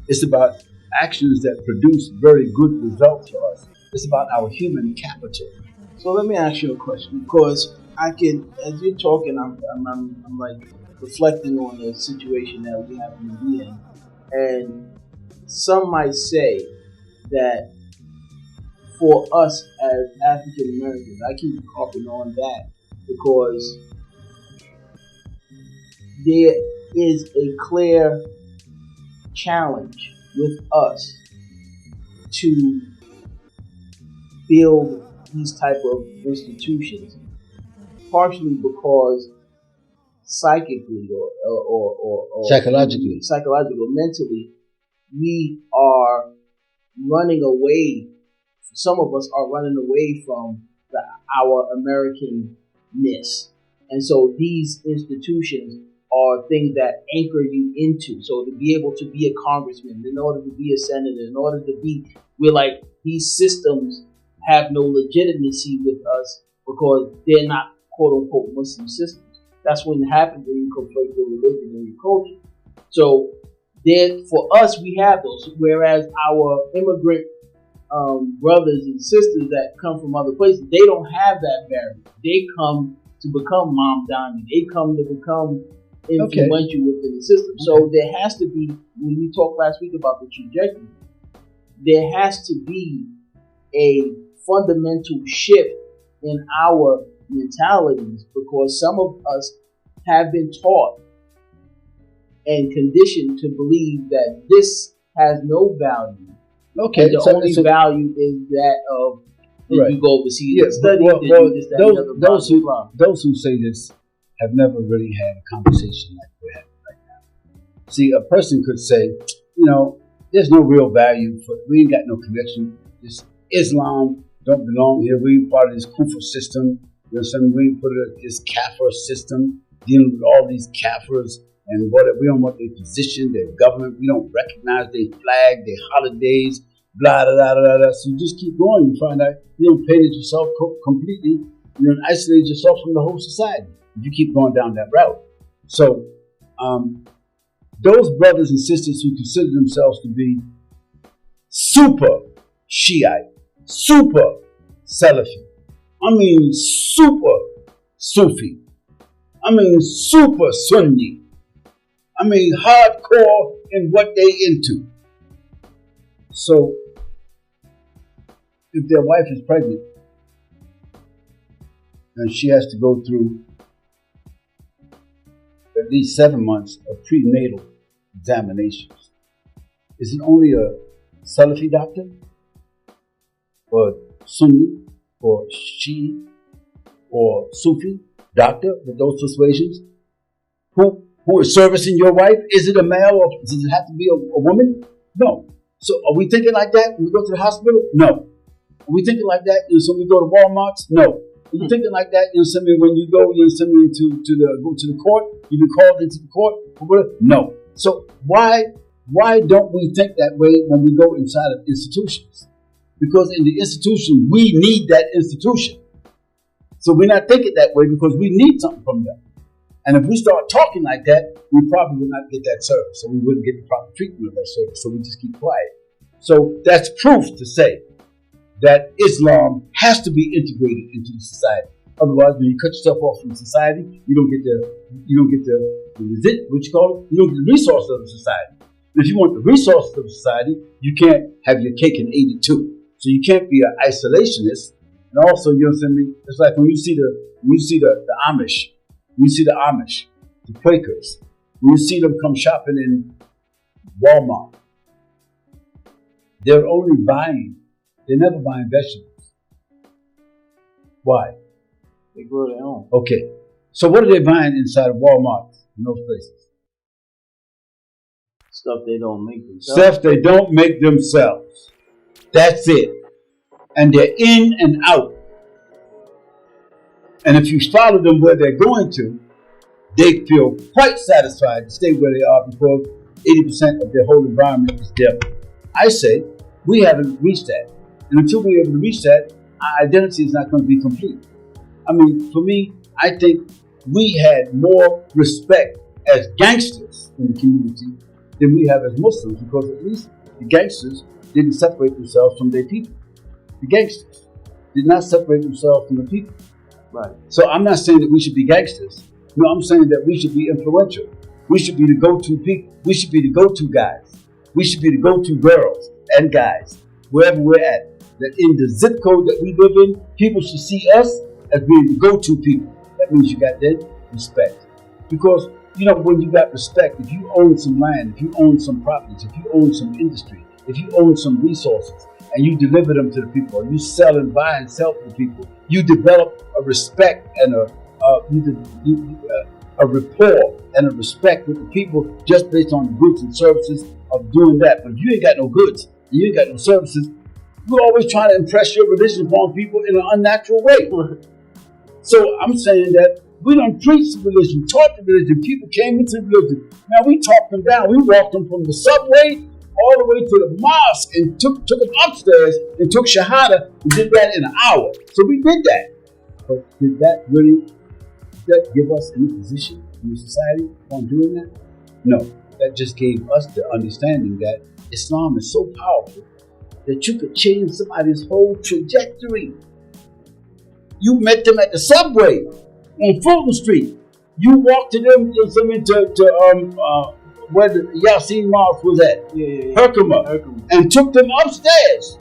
It's about actions that produce very good results for us. It's about our human capital. So let me ask you a question, because as you're talking, I'm like reflecting on the situation that we happen to be in, and some might say that for us as African Americans, I keep harping on that because there is a clear challenge with us to build these type of institutions, partially because psychically or psychologically, mentally, we are running away. Some of us are running away from our Americanness, and so these institutions are things that anchor you into. So to be able to be a congressman, in order to be a senator, in order to be, we're like, these systems have no legitimacy with us because they're not quote unquote Muslim systems. That's when it happens when you conflate your religion and your culture. So for us, we have those, whereas our immigrant brothers and sisters that come from other places, they don't have that barrier. They come to become Mom Donnie. They come to become influential within the system. So there has to be, when we talked last week about the trajectory, there has to be a fundamental shift in our mentalities, because some of us have been taught and conditioned to believe that this has no value. Okay, and the only value is that of you go overseas and study. Those who say this have never really had a conversation like we're having right now. See, a person could say, there's no real value for. We ain't got no connection. This Islam don't belong here. We ain't part of this Kufa system. We ain't put it in this Kafir system, dealing with all these Kafirs and whatever. We don't want their position, their government. We don't recognize their flag, their holidays. blah, blah, blah, blah, blah. So you just keep going. You find out you don't painted yourself completely. You don't isolate yourself from the whole society if you keep going down that route. So those brothers and sisters who consider themselves to be super Shiite, super Salafi, I mean super Sufi, I mean super Sunni, I mean hardcore in what they into. So if their wife is pregnant and she has to go through at least 7 months of prenatal examinations, is it only a Salafi doctor or Sunni or Shia or Sufi doctor with those persuasions who is servicing your wife? Is it a male or does it have to be a woman? No. So are we thinking like that when we go to the hospital? No. Are we thinking like that when we go to Walmart? No. Are you thinking like that when you go to the court? You be called into the court? No. So why don't we think that way when we go inside of institutions? Because in the institution, we need that institution. So we're not thinking that way because we need something from them. And if we start talking like that, we probably would not get that service. So we wouldn't get the proper treatment of that service. So we just keep quiet. So that's proof to say that Islam has to be integrated into the society. Otherwise, when you cut yourself off from society, you don't get the resources of the society. And if you want the resources of society, you can't have your cake and eat it too. So you can't be an isolationist. And also, you know what I'm saying? It's like when you see the Amish, the Quakers, when you see them come shopping in Walmart, they're never buying vegetables. Why? They grow their own. Okay. So what are they buying inside of Walmart in those places? Stuff they don't make themselves. Stuff they don't make themselves. That's it. And they're in and out. And if you follow them where they're going to, they feel quite satisfied to stay where they are because 80% of their whole environment is them. I say we haven't reached that. And until we're able to reach that, our identity is not going to be complete. I mean, for me, I think we had more respect as gangsters in the community than we have as Muslims because at least the gangsters didn't separate themselves from their people. The gangsters did not separate themselves from the people. Right. So I'm not saying that we should be gangsters. No, I'm saying that we should be influential. We should be the go-to people. We should be the go-to guys. We should be the go-to girls and guys, wherever we're at. That in the zip code that we live in, people should see us as being the go-to people. That means you got that respect. Because, when you got respect, if you own some land, if you own some properties, if you own some industry, if you own some resources, and you deliver them to the people, or you sell and buy and sell to the people, you develop a respect and a rapport and a respect with the people just based on the goods and services of doing that. But if you ain't got no goods and you ain't got no services, you're always trying to impress your religion upon people in an unnatural way. So I'm saying that we don't preach the religion, taught the religion. People came into the religion. Now we talked them down. We walked them from the subway all the way to the mosque and took them upstairs and took Shahada and did that in an hour. So we did that. But did that give us any position in the society on doing that? No. That just gave us the understanding that Islam is so powerful that you could change somebody's whole trajectory. You met them at the subway on Fulton Street. You walked to them where the Yasin Mosque was at, Herkimer, and took them upstairs,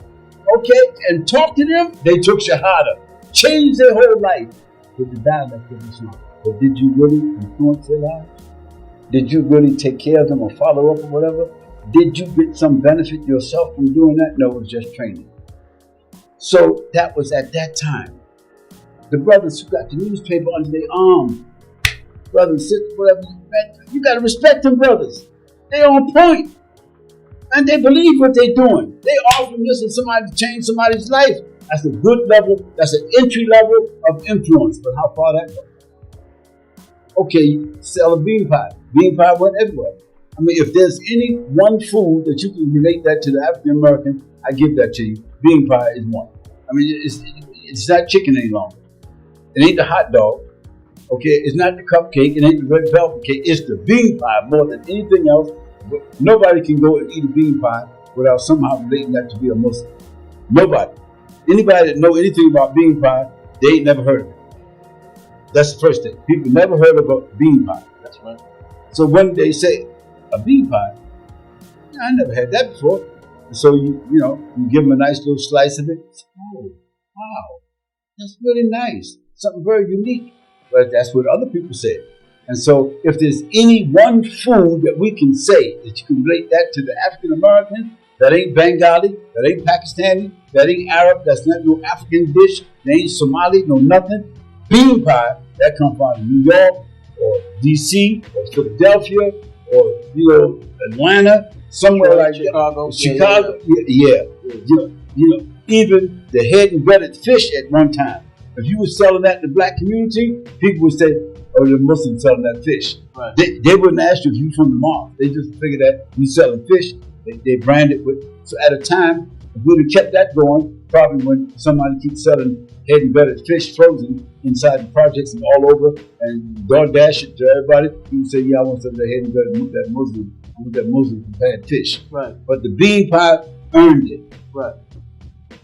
and talked to them. They took Shahada, changed their whole life with the dialect of Islam. But did you really influence their lives? Did you really take care of them or follow up or whatever? Did you get some benefit yourself from doing that? No, it was just training. So that was at that time. The brothers who got the newspaper under their arm, brothers, sisters, whatever, you got to respect them brothers. They're on point. And they believe what they're doing. They offer listen somebody to change somebody's life. That's a good level. That's an entry level of influence. But how far that goes? Okay, sell a bean pie. Bean pie went everywhere. I mean, if there's any one food that you can relate that to the African American, I give that to you. Bean pie is one. I mean, it's not chicken any longer. It ain't the hot dog. Okay, it's not the cupcake. It ain't the red velvet cake. It's the bean pie more than anything else. But nobody can go and eat a bean pie without somehow relating that to be a Muslim. Nobody. Anybody that know anything about bean pie, they ain't never heard of it. That's the first thing. People never heard about bean pie. That's right. So when they say a bean pie, I never had that before. And so you give them a nice little slice of it. Oh, wow, that's really nice. Something very unique. But that's what other people say. And so if there's any one food that we can say that you can relate that to the African American, that ain't Bengali, that ain't Pakistani, that ain't Arab, that's not no African dish, that ain't Somali, no nothing. Bean pie, that comes from New York or DC or Philadelphia or Atlanta, somewhere like Chicago. that. Chicago, yeah. Even the head and breaded fish at one time. If you were selling that in the black community, people would say, "Oh, the Muslims selling that fish." Right. They wouldn't ask you if you from the mosque. They just figured that you selling fish. They brand it with. So at a time, if we'd have kept that going, probably when somebody keeps selling head and breaded fish frozen inside the projects and all over, and DoorDash it to everybody, you would say, "Yeah, I want some of that head and breaded. I want that Muslim prepared fish." Right. But the bean pie earned it. Right.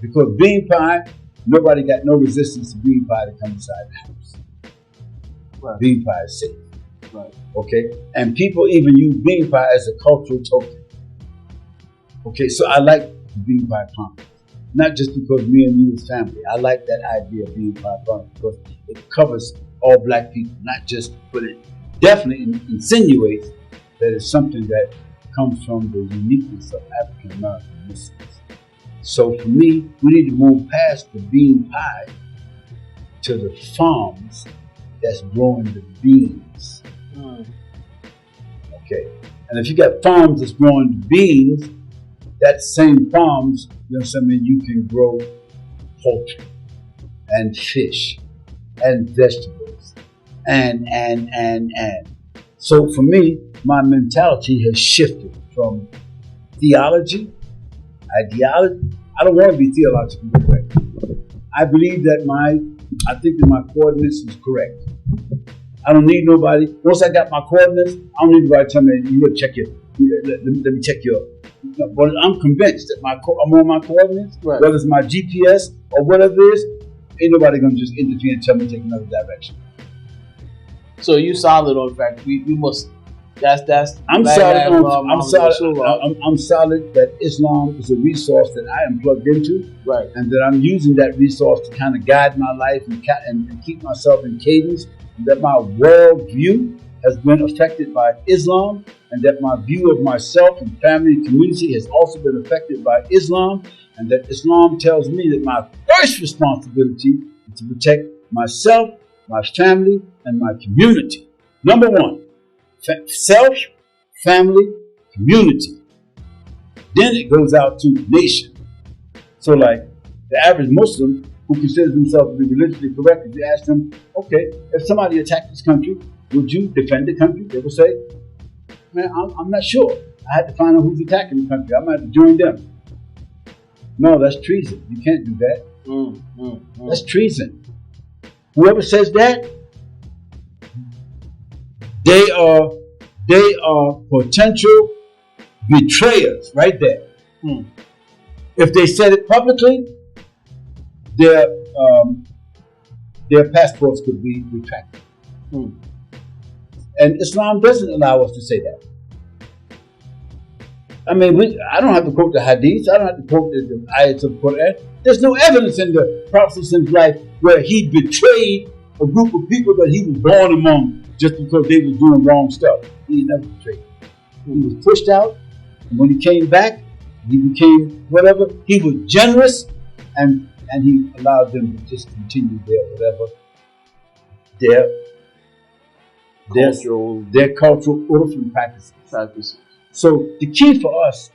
Because bean pie, nobody got no resistance to bean pie to come inside the house. Right. Bean pie is safe. Right. Okay? And people even use bean pie as a cultural token. Okay, so I like the bean pie conference. Not just because me and you is family. I like that idea of bean pie conference because it covers all black people, not just, but it definitely insinuates that it's something that comes from the uniqueness of African American Muslims. So for me, we need to move past the bean pie to the farms that's growing the beans. Okay. And if you got farms that's growing the beans, that same farms, you can grow poultry and fish and vegetables and. So for me, my mentality has shifted from theology, ideology. I don't want to be theologically correct. I believe that I think that my coordinates is correct. I don't need nobody. Once I got my coordinates, I don't need nobody to tell me, you go check let me check you up. But I'm convinced that I'm on my coordinates, right. Whether it's my GPS or whatever it is, ain't nobody going to just interfere and tell me to take another direction. So you solid on the fact we must. I'm solid. I'm solid that Islam is a resource that I am plugged into, right? And that I'm using that resource to kind of guide my life and keep myself in cadence. And that my worldview has been affected by Islam, and that my view of myself and family and community has also been affected by Islam, and that Islam tells me that my first responsibility is to protect myself, my family, and my community. Number one. Self, family, community. Then it goes out to nation. So like the average Muslim who considers himself to be religiously correct, if you ask them, okay, if somebody attacked this country, would you defend the country? They will say, man, I'm not sure. I had to find out who's attacking the country. I might have to join them. No, that's treason. You can't do that. That's treason. Whoever says that, they are potential betrayers right there. If they said it publicly, their passports could be retracted. And Islam doesn't allow us to say that. I mean, I don't have to quote the hadiths. I don't have to quote the ayats of the Quran. There's no evidence in the Prophet's life where he betrayed a group of people that he was born among just because they were doing wrong stuff. He never betrayed. He was pushed out, and when he came back, he became whatever. He was generous, and he allowed them to just continue their cultural urf practices. So the key for us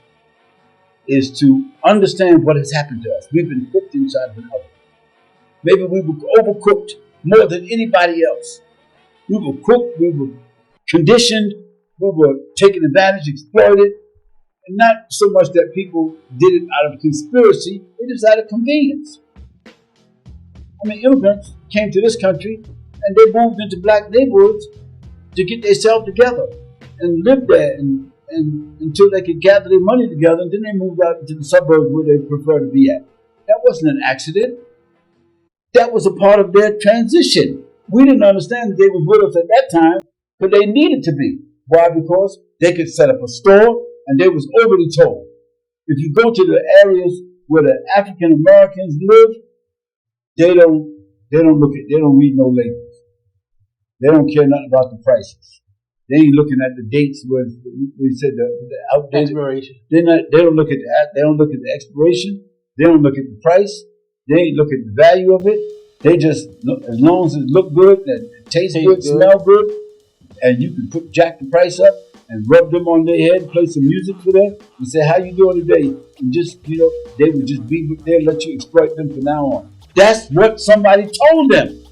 is to understand what has happened to us. We've been cooked inside of an oven. Maybe we were overcooked more than anybody else. We were cooked, we were conditioned, we were taken advantage, exploited, And not so much that people did it out of conspiracy, it was out of convenience. I mean, immigrants came to this country and they moved into black neighborhoods to get themselves together and live there and until they could gather their money together, and then they moved out into the suburbs where they prefer to be at. That wasn't an accident. That was a part of their transition. We didn't understand that they was with us at that time, but they needed to be. Why? Because they could set up a store, and they was already told. If you go to the areas where the African Americans live, they don't read no labels. They don't care nothing about the prices. They ain't looking at the dates where we said the outdated expiration. They don't look at the expiration. They don't look at the price. They ain't look at the value of it. They just look, as long as it look good and it tastes good, smell good, and you can jack the price up and rub them on their head, play some music for them, and say, "How you doing today?" And just they would just be there, let you exploit them from now on. That's what somebody told them.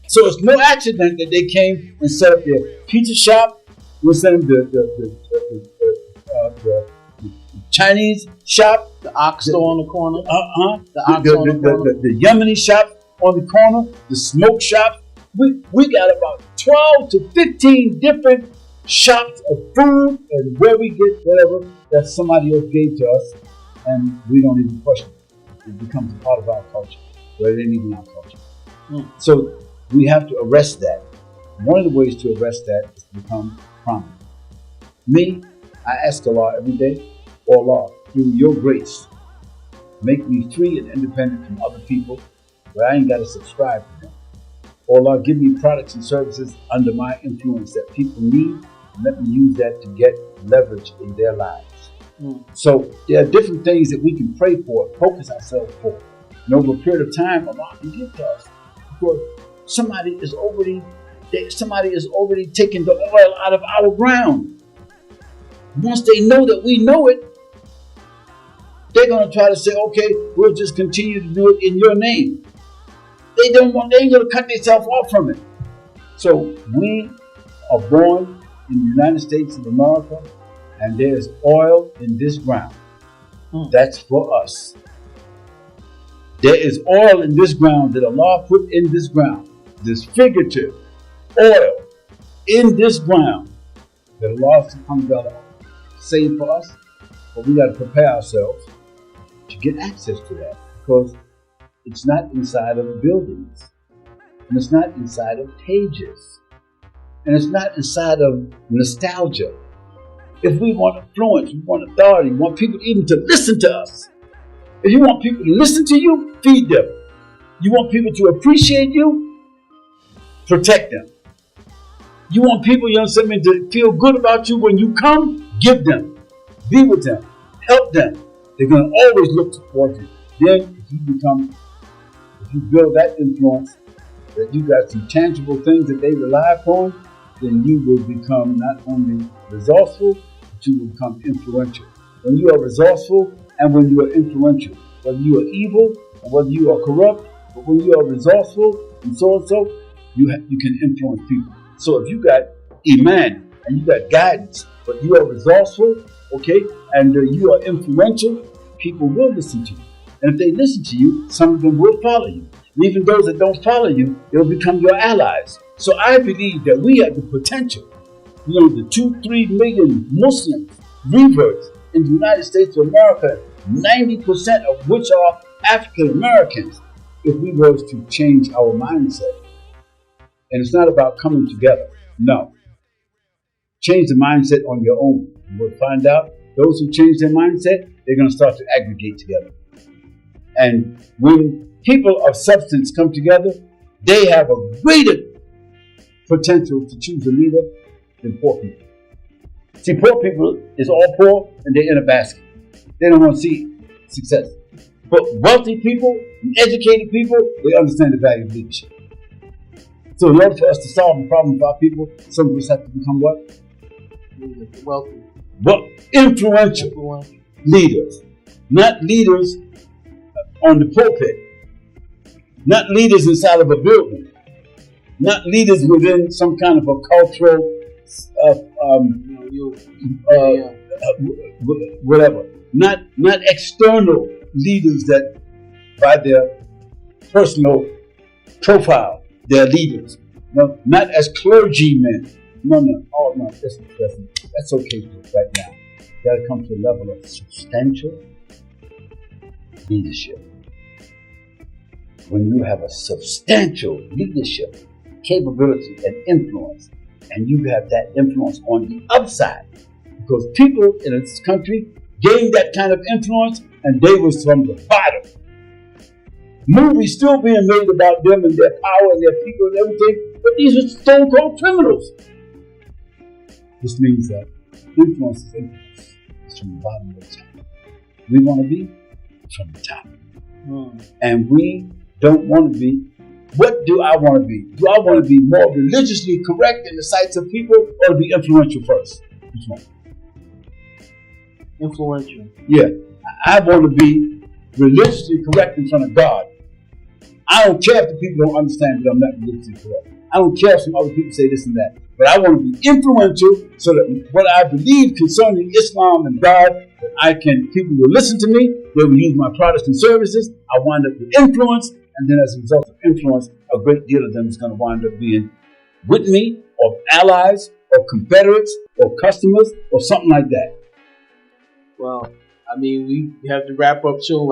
So it's no accident that they came and set up their pizza shop. We sent them the Chinese shop, the ox store on the corner. The Yemeni shop on the corner, the smoke shop. We got about 12 to 15 different shops of food and where we get whatever that somebody else gave to us, and we don't even question it. It becomes a part of our culture, but it ain't even our culture. So we have to arrest that. One of the ways to arrest that is to become prominent. Me, I ask Allah every day, "Oh Allah, through your grace, make me free and independent from other people, where I ain't got to subscribe to them. Oh Allah, give me products and services under my influence that people need, and let me use that to get leverage in their lives." So there are different things that we can pray for, focus ourselves for. And over a period of time, Allah can give to us. Because somebody is already taking the oil out of our ground. Once they know that we know it, they're going to try to say, "Okay, we'll just continue to do it in your name." They ain't going to cut themselves off from it. So we are born in the United States of America, and there's oil in this ground. That's for us. There is oil in this ground that Allah put in this ground. This figurative oil in this ground that Allah subhanahu wa ta'ala saved for us. But we got to prepare ourselves to get access to that, because it's not inside of buildings, and it's not inside of pages, and it's not inside of nostalgia. If we want influence, we want authority, we want people even to listen to us. If you want people to listen to you, feed them. You want people to appreciate you, protect them. You want people, to feel good about you when you come, give them. Be with them. Help them. They're going to always look towards you. Then, if you build that influence, that you got some tangible things that they rely upon, then you will become not only resourceful, but you will become influential. When you are resourceful and when you are influential, whether you are evil or whether you are corrupt, but when you are resourceful and so, you can influence people. So if you got Iman and you got guidance, but you are resourceful, okay, and you are influential, people will listen to you. And if they listen to you, some of them will follow you. And even those that don't follow you, they'll become your allies. So I believe that we have the potential, the 2-3 million Muslims, reverts in the United States of America, 90% of which are African Americans, if we were to change our mindset. And it's not about coming together. No. Change the mindset on your own. And we'll find out those who change their mindset, they're going to start to aggregate together. And when people of substance come together, they have a greater potential to choose a leader than poor people. See, poor people is all poor and they're in a basket. They don't want to see success. But wealthy people, educated people, they understand the value of leadership. So in order for us to solve the problem of our people, some of us have to become what? Wealthy. What? Influential leaders. Not leaders on the pulpit. Not leaders inside of a building. Not leaders within some kind of a cultural whatever. Not external leaders that by their personal profile, they're leaders. No, not as clergymen. No. Oh no, that's okay right now. You gotta come to a level of substantial leadership. When you have a substantial leadership capability and influence, and you have that influence on the upside, because people in this country gained that kind of influence and they was from the bottom. Movies still being made about them and their power and their people and everything, but these are stone-cold criminals. This means that influence is influence. It's from the bottom to the top. We want to be from the top. And we don't want to be. What do I want to be? Do I want to be more religiously correct in the sights of people, or to be influential first? Which one? Influential. Yeah. I want to be religiously correct in front of God. I don't care if the people don't understand that I'm not religiously correct. I don't care if some other people say this and that. But I want to be influential so that what I believe concerning Islam and God, that people will listen to me, they will use my products and services. I wind up with influence, and then as a result of influence, a great deal of them is going to wind up being with me, or allies, or confederates, or customers, or something like that. Well, I mean, we have to wrap up soon.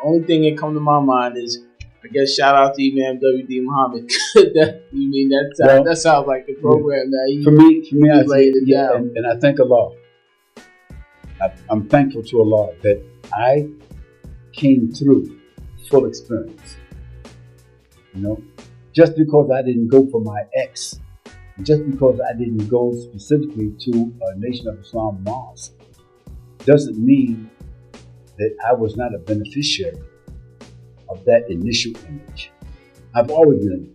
Only thing that comes to my mind is, I guess, shout out to Imam W.D. Muhammad. That sounds like the program that he for me, I laid it down. And I thank Allah. I'm thankful to Allah that I came through full experience. You know, just because I didn't go for my ex, just because I didn't go specifically to a Nation of Islam mosque, doesn't mean that I was not a beneficiary of that initial image. I've always been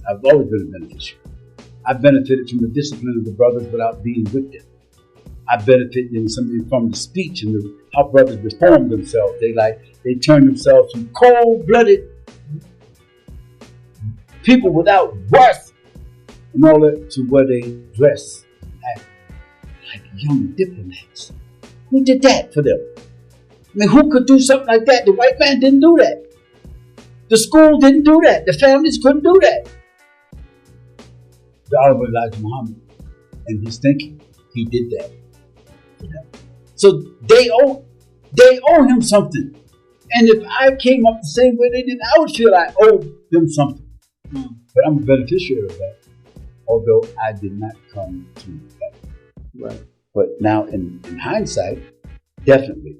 a beneficiary. I benefited from the discipline of the brothers without being with them. I benefited from the speech and how brothers reformed themselves. They turned themselves from cold-blooded people without worth and all that to where they dress like young diplomats. Who did that for them? I mean, who could do something like that? The white man didn't do that. The school didn't do that. The families couldn't do that. The Honorable Elijah Muhammad and his thinking, he did that for them. So they owe him something. And if I came up the same way they did, I would feel I owed them something. But I'm a beneficiary of that, although I did not come to that. Right. But now in hindsight, definitely,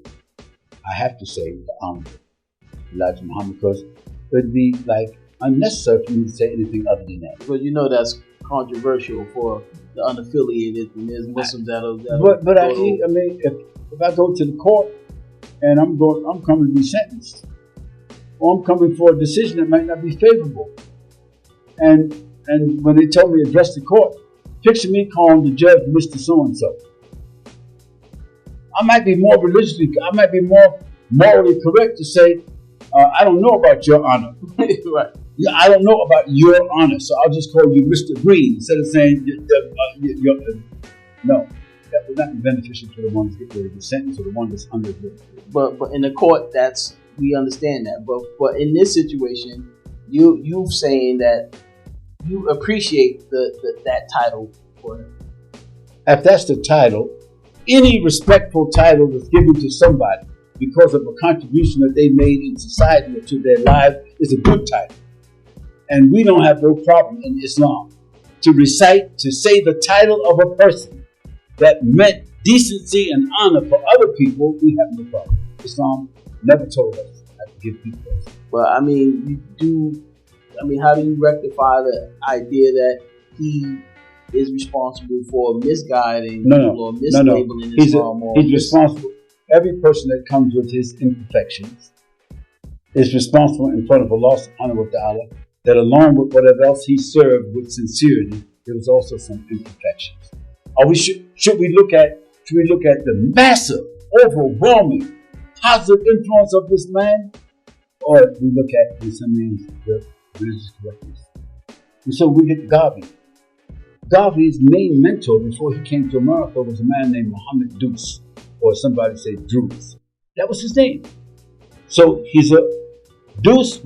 I have to say the Honorable Elijah Muhammad, because it would be like unnecessary for me to say anything other than that. But you know that's controversial for the unaffiliated, and there's Muslims that'll But I mean, if I go to the court and I'm coming to be sentenced, or I'm coming for a decision that might not be favorable, and when they tell me to address the court, picture me calling the judge Mr. So-and-so. I might be more morally correct to say, I don't know about your honor. Right. Yeah, I don't know about your honor, so I'll just call you Mr. Green instead of saying, no. That would not be beneficial to the one that's getting ready to get sentenced or the one that's under the. But in the court, we understand that. But in this situation, you saying that you appreciate that title for him. If that's the title, any respectful title that's given to somebody because of a contribution that they made in society or to their lives is a good title. And we don't have no problem in Islam to say the title of a person that meant decency and honor for other people. We have no problem. Islam never told us how to give people this. Well, I mean, how do you rectify the idea that he is responsible for misguiding people or mislabeling Islam? He's responsible. Every person that comes with his imperfections is responsible in front of Allah subhanahu wa ta'ala that along with whatever else he served with sincerity, there was also some imperfections. Should we look at the massive, overwhelming, positive influence of this man? Or we look at, in some means, the religious correctness? And so we get the garbage. Garvey's main mentor before he came to America was a man named Muhammad Deuce, or somebody say Drews. That was his name. So Deuce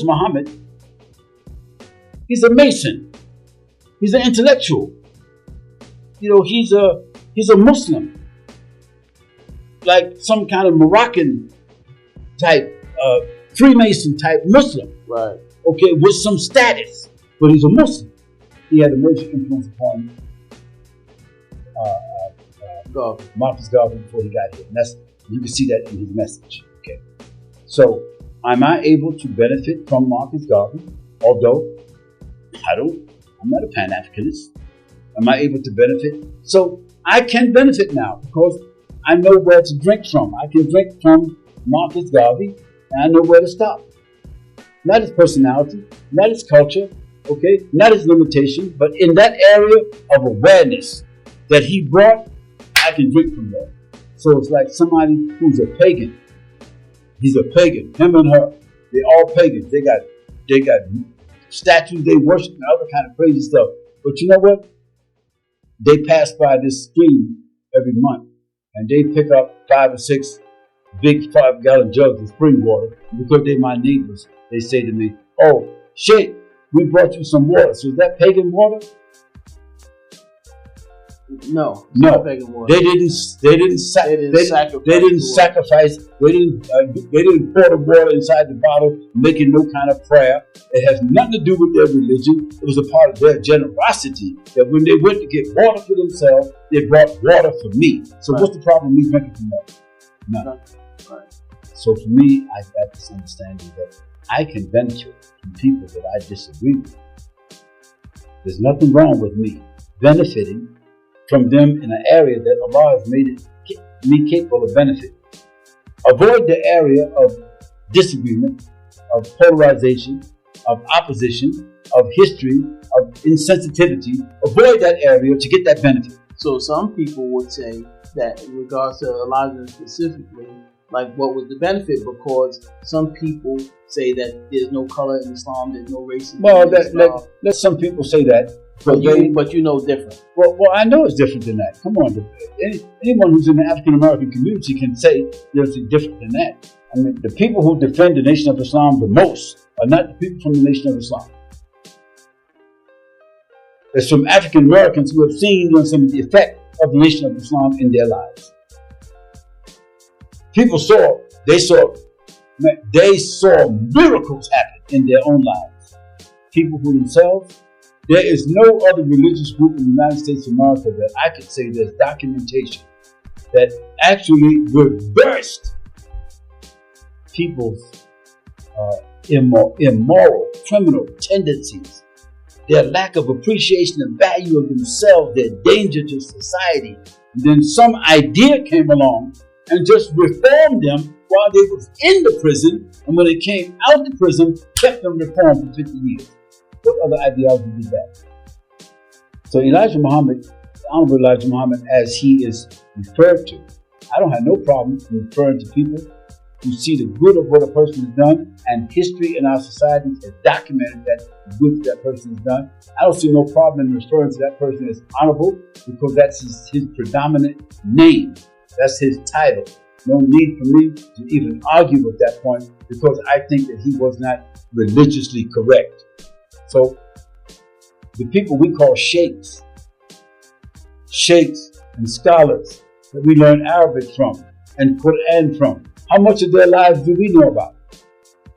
Muhammad. He's a Mason. He's an intellectual. He's a Muslim, like some kind of Moroccan type, Freemason type Muslim. Right. Okay, with some status, but he's a Muslim. He had a major influence upon Marcus Garvey before he got here. And you can see that in his message. Okay. So, am I able to benefit from Marcus Garvey? Although I'm not a Pan-Africanist. Am I able to benefit? So, I can benefit now because I know where to drink from. I can drink from Marcus Garvey and I know where to stop. Not his personality, not his culture, okay, not his limitation, but in that area of awareness that he brought, I can drink from there. So it's like somebody who's a pagan. He's a pagan. Him and her, they're all pagans. They got statues they worship and other kind of crazy stuff. But you know what? They pass by this stream every month and they pick up 5 or 6 big 5-gallon jugs of spring water. Because they're my neighbors, they say to me, "Oh, Sheikh, we brought you some water." So is that pagan water? No. Pagan water. They didn't sacrifice. They didn't pour the water inside the bottle, making no kind of prayer. It has nothing to do with their religion. It was a part of their generosity that when they went to get water for themselves, they brought water for me. So what's the problem with me drinking from that? None. Right. So for me, I got this understanding that I can benefit from people that I disagree with. There's nothing wrong with me benefiting from them in an area that Allah has made me capable of benefiting. Avoid the area of disagreement, of polarization, of opposition, of history, of insensitivity. Avoid that area to get that benefit. So some people would say that in regards to Elijah specifically, like what was the benefit? Because some people say that there's no color in Islam, there's no racism. Well, let some people say that. But you know different. Well, I know it's different than that. Come on, anyone who's in the African American community can say it's different than that. I mean, the people who defend the Nation of Islam the most are not the people from the Nation of Islam. It's from African Americans who have seen some of the effect of the Nation of Islam in their lives. People saw miracles happen in their own lives. People who themselves. There is no other religious group in the United States of America that I could say there's documentation that actually reversed people's immoral, criminal tendencies, their lack of appreciation and value of themselves, their danger to society. And then some idea came along and just reformed them while they was in the prison, and when they came out the prison, kept them reformed for 50 years. What other ideology did that? So Elijah Muhammad, the Honorable Elijah Muhammad, as he is referred to, I don't have no problem referring to people who see the good of what a person has done, and history in our society has documented that the good that person has done. I don't see no problem in referring to that person as honorable because that's his predominant name. That's his title. No need for me to even argue at that point because I think that he was not religiously correct. So, the people we call sheikhs and scholars that we learn Arabic from and Quran from, how much of their lives do we know about?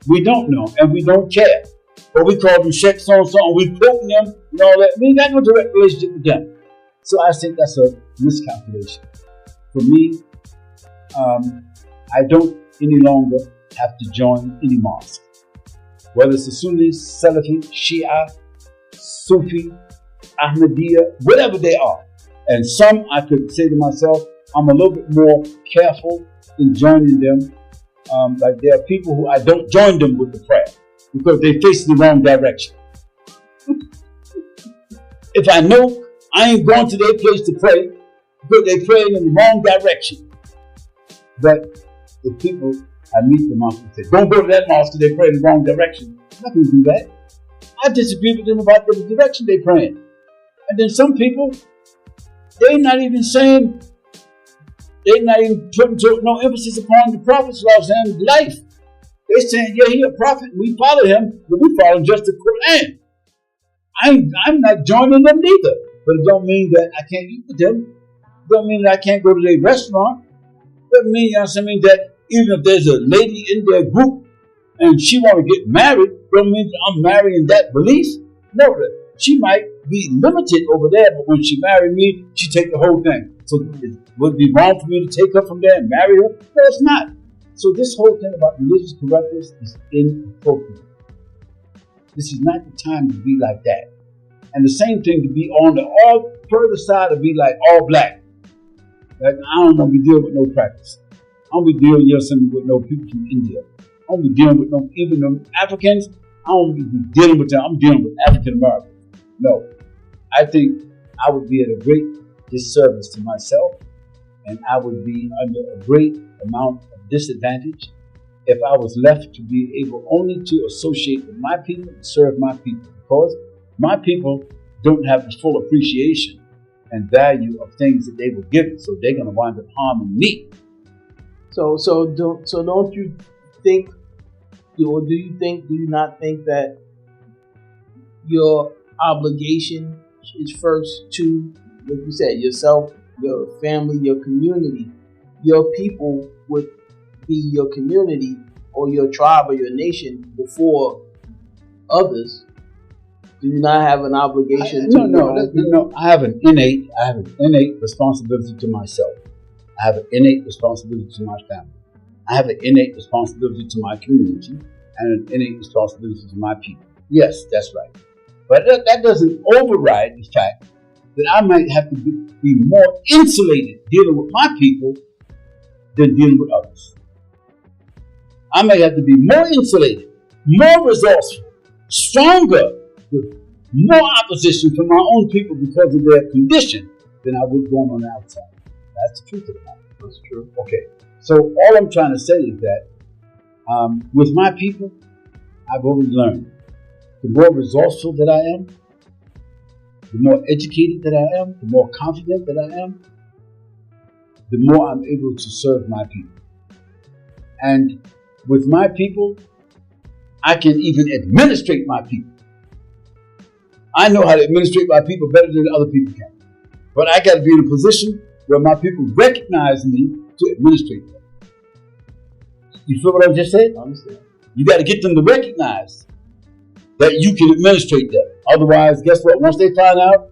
We don't know and we don't care. But we call them sheikhs so-and-so and we quote them and all that. We ain't got no direct relationship with them. So I think that's a miscalculation. For me, I don't any longer have to join any mosque. Whether it's a Sunni, Salafi, Shia, Sufi, Ahmadiyya, whatever they are. And some I could say to myself, I'm a little bit more careful in joining them. Like there are people who I don't join them with the prayer because they face the wrong direction. If I know I ain't going to their place to pray because they're praying in the wrong direction. But the people I meet the mosque and say, don't go to that mosque because they pray in the wrong direction. I'm not going to do that. I disagree with them about the direction they're praying. And then some people, they're not even putting no emphasis upon the Prophet's life. They're saying, yeah, he's a prophet, we follow him, but we follow just the Quran. I'm not joining them neither. But it don't mean that I can't eat with them. It don't mean that I can't go to their restaurant. It doesn't mean, that even if there's a lady in their group and she want to get married, don't mean that I'm marrying that belief. No, she might be limited over there, but when she married me, she take the whole thing. So would it be wrong for me to take her from there and marry her? No, it's not. So this whole thing about religious correctness is inappropriate. This is not the time to be like that. And the same thing to be on the all further side of be like all black. Like, I don't want to be dealing with no practice. I don't be dealing with no people from India. I don't be dealing with no even them Africans. I don't be dealing with them. I'm dealing with African Americans. No. I think I would be at a great disservice to myself, and I would be under a great amount of disadvantage if I was left to be able only to associate with my people and serve my people, because my people don't have the full appreciation and value of things that they were given, so they're going to wind up harming me. So don't you think, or do you not think that your obligation is first to, like you said, yourself, your family, your community? Your people would be your community or your tribe or your nation before others. Do you not have an obligation to? No. I have an innate responsibility to myself. I have an innate responsibility to my family. I have an innate responsibility to my community and an innate responsibility to my people. Yes, that's right. But that doesn't override the fact that I might have to be more insulated dealing with my people than dealing with others. I may have to be more insulated, more resourceful, stronger, with more opposition from my own people because of their condition than I would going on the outside. That's the truth of the matter. That's true. Okay. So all I'm trying to say is that with my people, I've already learned the more resourceful that I am, the more educated that I am, the more confident that I am, the more I'm able to serve my people. And with my people, I can even administrate my people. I know how to administrate my people better than other people can. But I got to be in a position where my people recognize me to administrate them. You feel what I just said? I understand. You got to get them to recognize that you can administrate them. Otherwise, guess what? Once they find out,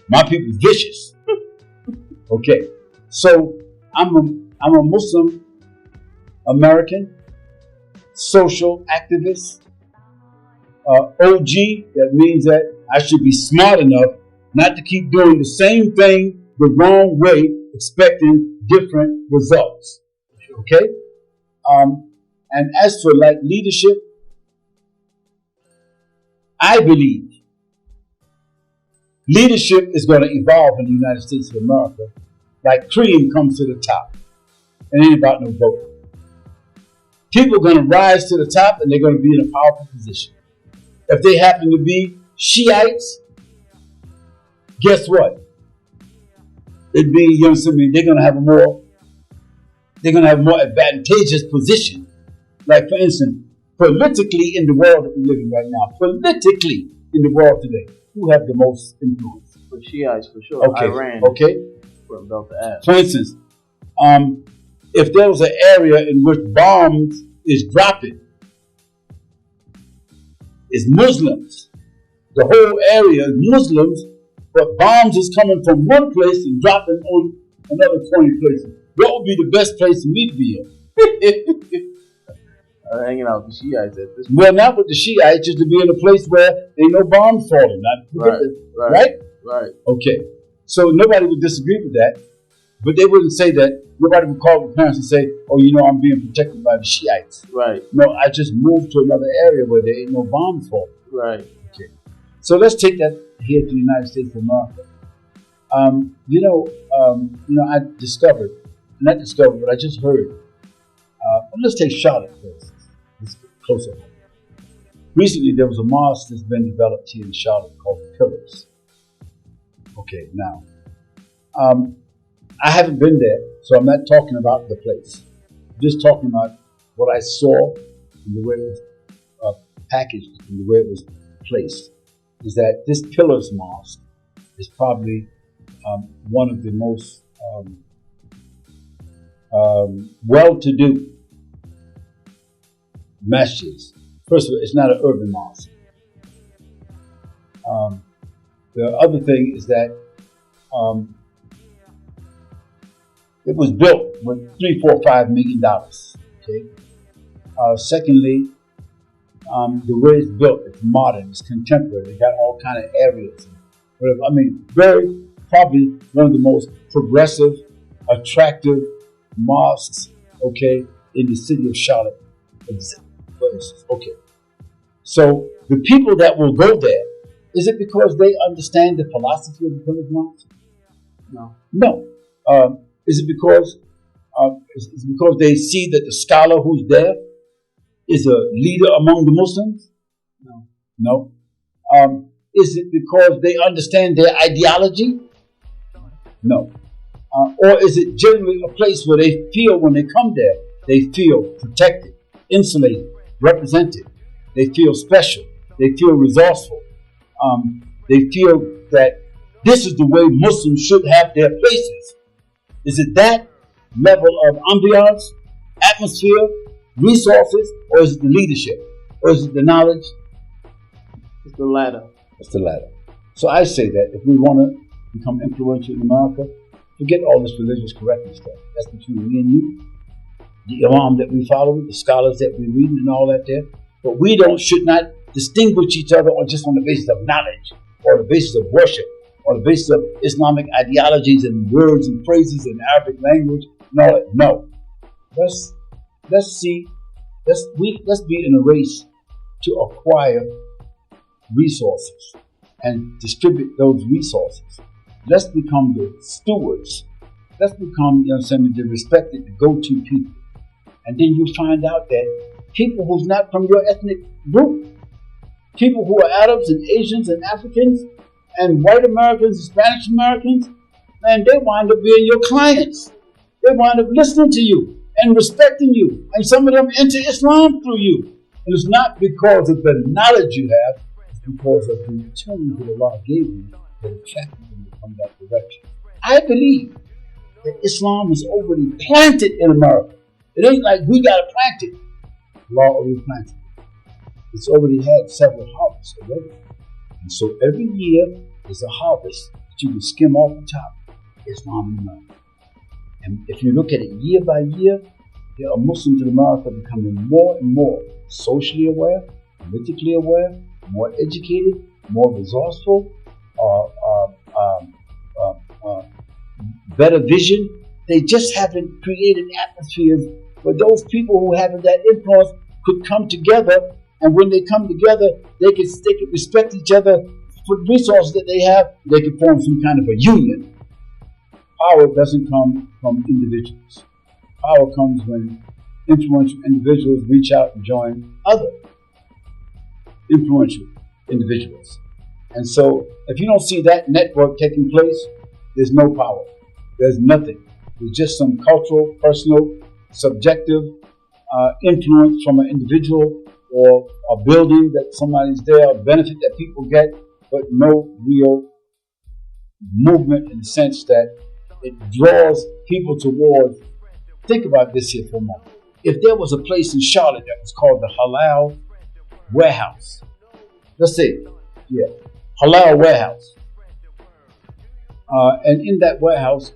my people's vicious. Okay. So I'm a Muslim American social activist. OG, that means that I should be smart enough not to keep doing the same thing the wrong way, expecting different results. Okay? And as for like leadership, I believe leadership is going to evolve in the United States of America like cream comes to the top. It ain't about no vote. People are going to rise to the top and they're going to be in a powerful position. If they happen to be Shiites, guess what? It'd be, they're going to have a more advantageous position. Like, for instance, politically in the world that we live in right now, politically in the world today, who have the most influence? For Shiites, for sure. Okay. Iran. Okay. What I'm about to ask. For instance, if there was an area in which bombs is dropping, it's Muslims. The whole area is Muslims, but bombs is coming from one place and dropping on another 20 places. What would be the best place for me to be in? Hanging out with the Shiites at this point. Well, not with the Shiites, just to be in a place where there ain't no bombs falling. Right? Okay. So nobody would disagree with that, but they wouldn't say that. Nobody would call the parents and say, "Oh, I'm being protected by the Shiites." Right. No, I just moved to another area where there ain't no bombs falling. Right. Okay. So let's take that here to the United States of America. I discovered, but I just heard. Let's take Charlotte first. Let's get closer. Recently, there was a mosque that's been developed here in Charlotte called Pillars. Okay, now, I haven't been there, so I'm not talking about the place. I'm just talking about what I saw and the way it was packaged and the way it was placed. Is that this Pillars Mosque is probably one of the most well-to-do masjids. First of all, it's not an urban mosque. The other thing is that it was built with $3, $4, $5 million. Okay. Secondly, the way it's built, it's modern, it's contemporary. They got all kind of areas. Whatever. I mean, probably one of the most progressive, attractive mosques. Okay, in the city of Charlotte. Okay. So the people that will go there, is it because they understand the philosophy of the Pillars Mosque? No. Is it because they see that the scholar who's there is a leader among the Muslims? No. Is it because they understand their ideology? No. Or is it generally a place where they feel when they come there, they feel protected, insulated, represented. They feel special. They feel resourceful. They feel that this is the way Muslims should have their places. Is it that level of ambiance, atmosphere, resources, or is it the leadership? Or is it the knowledge? It's the latter. It's the latter. So I say that if we want to become influential in America, forget all this religious correctness stuff. That's between me and you. The imam that we follow, the scholars that we read, and all that there. But we should not distinguish each other just on the basis of knowledge, or the basis of worship, or the basis of Islamic ideologies and words and phrases in Arabic language. No. Let's be in a race to acquire resources and distribute those resources. Let's become the stewards. Let's become, the respected, the go-to people. And then you find out that people who's not from your ethnic group, people who are Arabs and Asians and Africans and white Americans and Spanish Americans, man, they wind up being your clients. They wind up listening to you and respecting you. And some of them enter Islam through you. And it's not because of the knowledge you have, it's because of the tools that Allah gave you that attracted them to come that direction. I believe that Islam is already planted in America. It ain't like we got to plant it. Allah already planted it. It's already had several harvests already. And so every year is a harvest that you can skim off the top. Islam in America. And if you look at it year by year, there are Muslims in America becoming more and more socially aware, politically aware, more educated, more resourceful, better vision. They just haven't created atmospheres where those people who have that influence could come together, and when they come together, they could respect each other for the resources that they have. They could form some kind of a union. Power doesn't come from individuals. Power comes when influential individuals reach out and join other influential individuals. And so, if you don't see that network taking place, there's no power. There's nothing. There's just some cultural, personal, subjective influence from an individual or a building that somebody's there, a benefit that people get, but no real movement in the sense that it draws people towards. Think about this here for a moment. If there was a place in Charlotte that was called the Halal Warehouse, let's say, Halal Warehouse, and in that warehouse,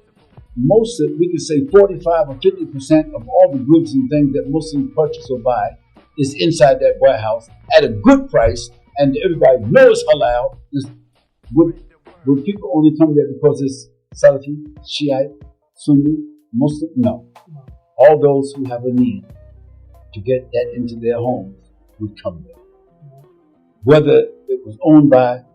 we could say 45 or 50% of all the goods and things that Muslims purchase or buy is inside that warehouse at a good price, and everybody knows halal. Would people only come there because it's Salafi, Shiite, Sunni, Muslim? No. All those who have a need to get that into their homes would come there. Whether it was owned by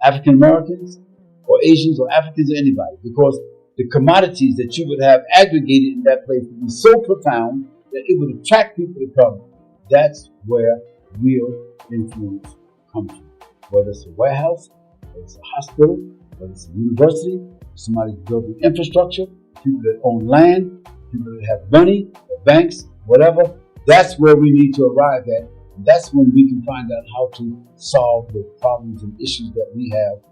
African Americans or Asians or Africans or anybody, because the commodities that you would have aggregated in that place would be so profound that it would attract people to come. That's where real influence comes from. Whether it's a warehouse, whether it's a hospital, whether it's a university, somebody building infrastructure, people that own land, people that have money, the banks, whatever. That's where we need to arrive at. And that's when we can find out how to solve the problems and issues that we have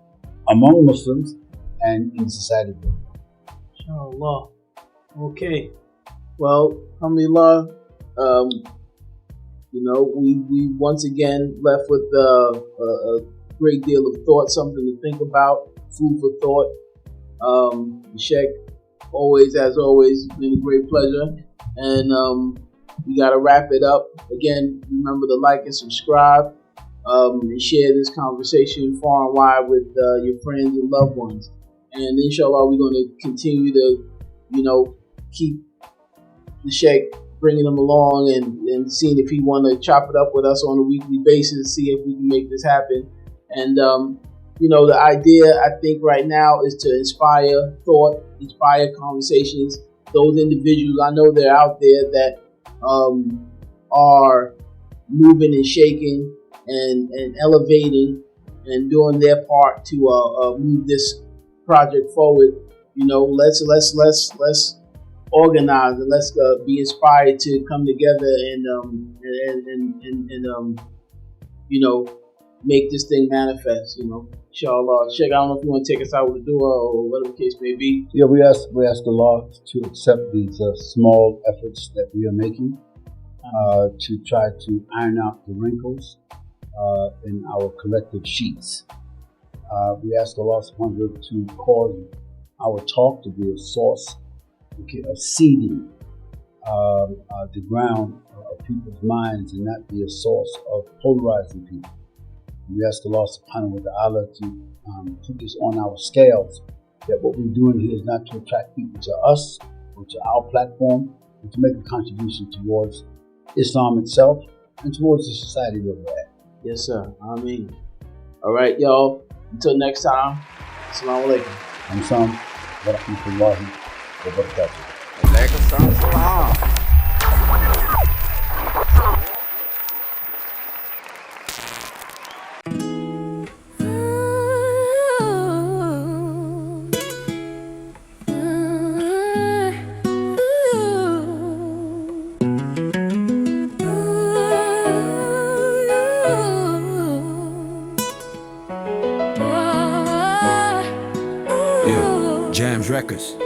among Muslims and in society. Inshallah. Okay. Well, alhamdulillah, we once again left with a great deal of thought, something to think about, food for thought. Sheikh, as always, been a great pleasure. And we got to wrap it up. Again, remember to like and subscribe and share this conversation far and wide with your friends and loved ones. And inshallah, we're going to continue to, keep the Sheikh, bringing him along and seeing if he want to chop it up with us on a weekly basis, see if we can make this happen. And, the idea, I think, right now is to inspire thought, inspire conversations. Those individuals, I know they're out there that are moving and shaking and elevating and doing their part to move this project forward. Let's organize and let's be inspired to come together and make this thing manifest. Inshallah. Sheikh, I don't know if you want to take us out with a dua or whatever the case may be. Yeah, we ask Allah to accept these small efforts that we are making to try to iron out the wrinkles in our collective sheets. We ask Allah subhanahu wa ta'ala to cause our talk to be a source of seeding the ground of people's minds and not be a source of polarizing people. We ask Allah subhanahu wa ta'ala to put this on our scales, that what we're doing here is not to attract people to us or to our platform, but to make a contribution towards Islam itself and towards the society where we're at. Yes, sir. Ameen. All right, y'all. Until next time, Assalamu alaikum. Assalamu wa rahmatullahi wa barakatuh. Alaikum salam. Records.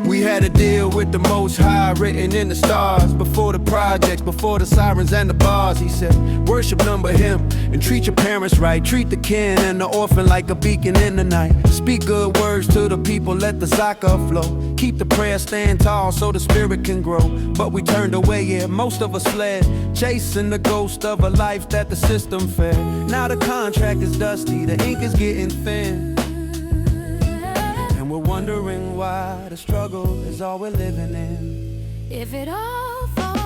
We had a deal with the Most High written in the stars. Before the projects, before the sirens and the bars, he said, worship number him and treat your parents right. Treat the kin and the orphan like a beacon in the night. Speak good words to the people, let the zakah flow. Keep the prayer stand tall so the spirit can grow. But we turned away, yeah, most of us fled, chasing the ghost of a life that the system fed. Now the contract is dusty, the ink is getting thin. Wondering why the struggle is all we're living in. If it all falls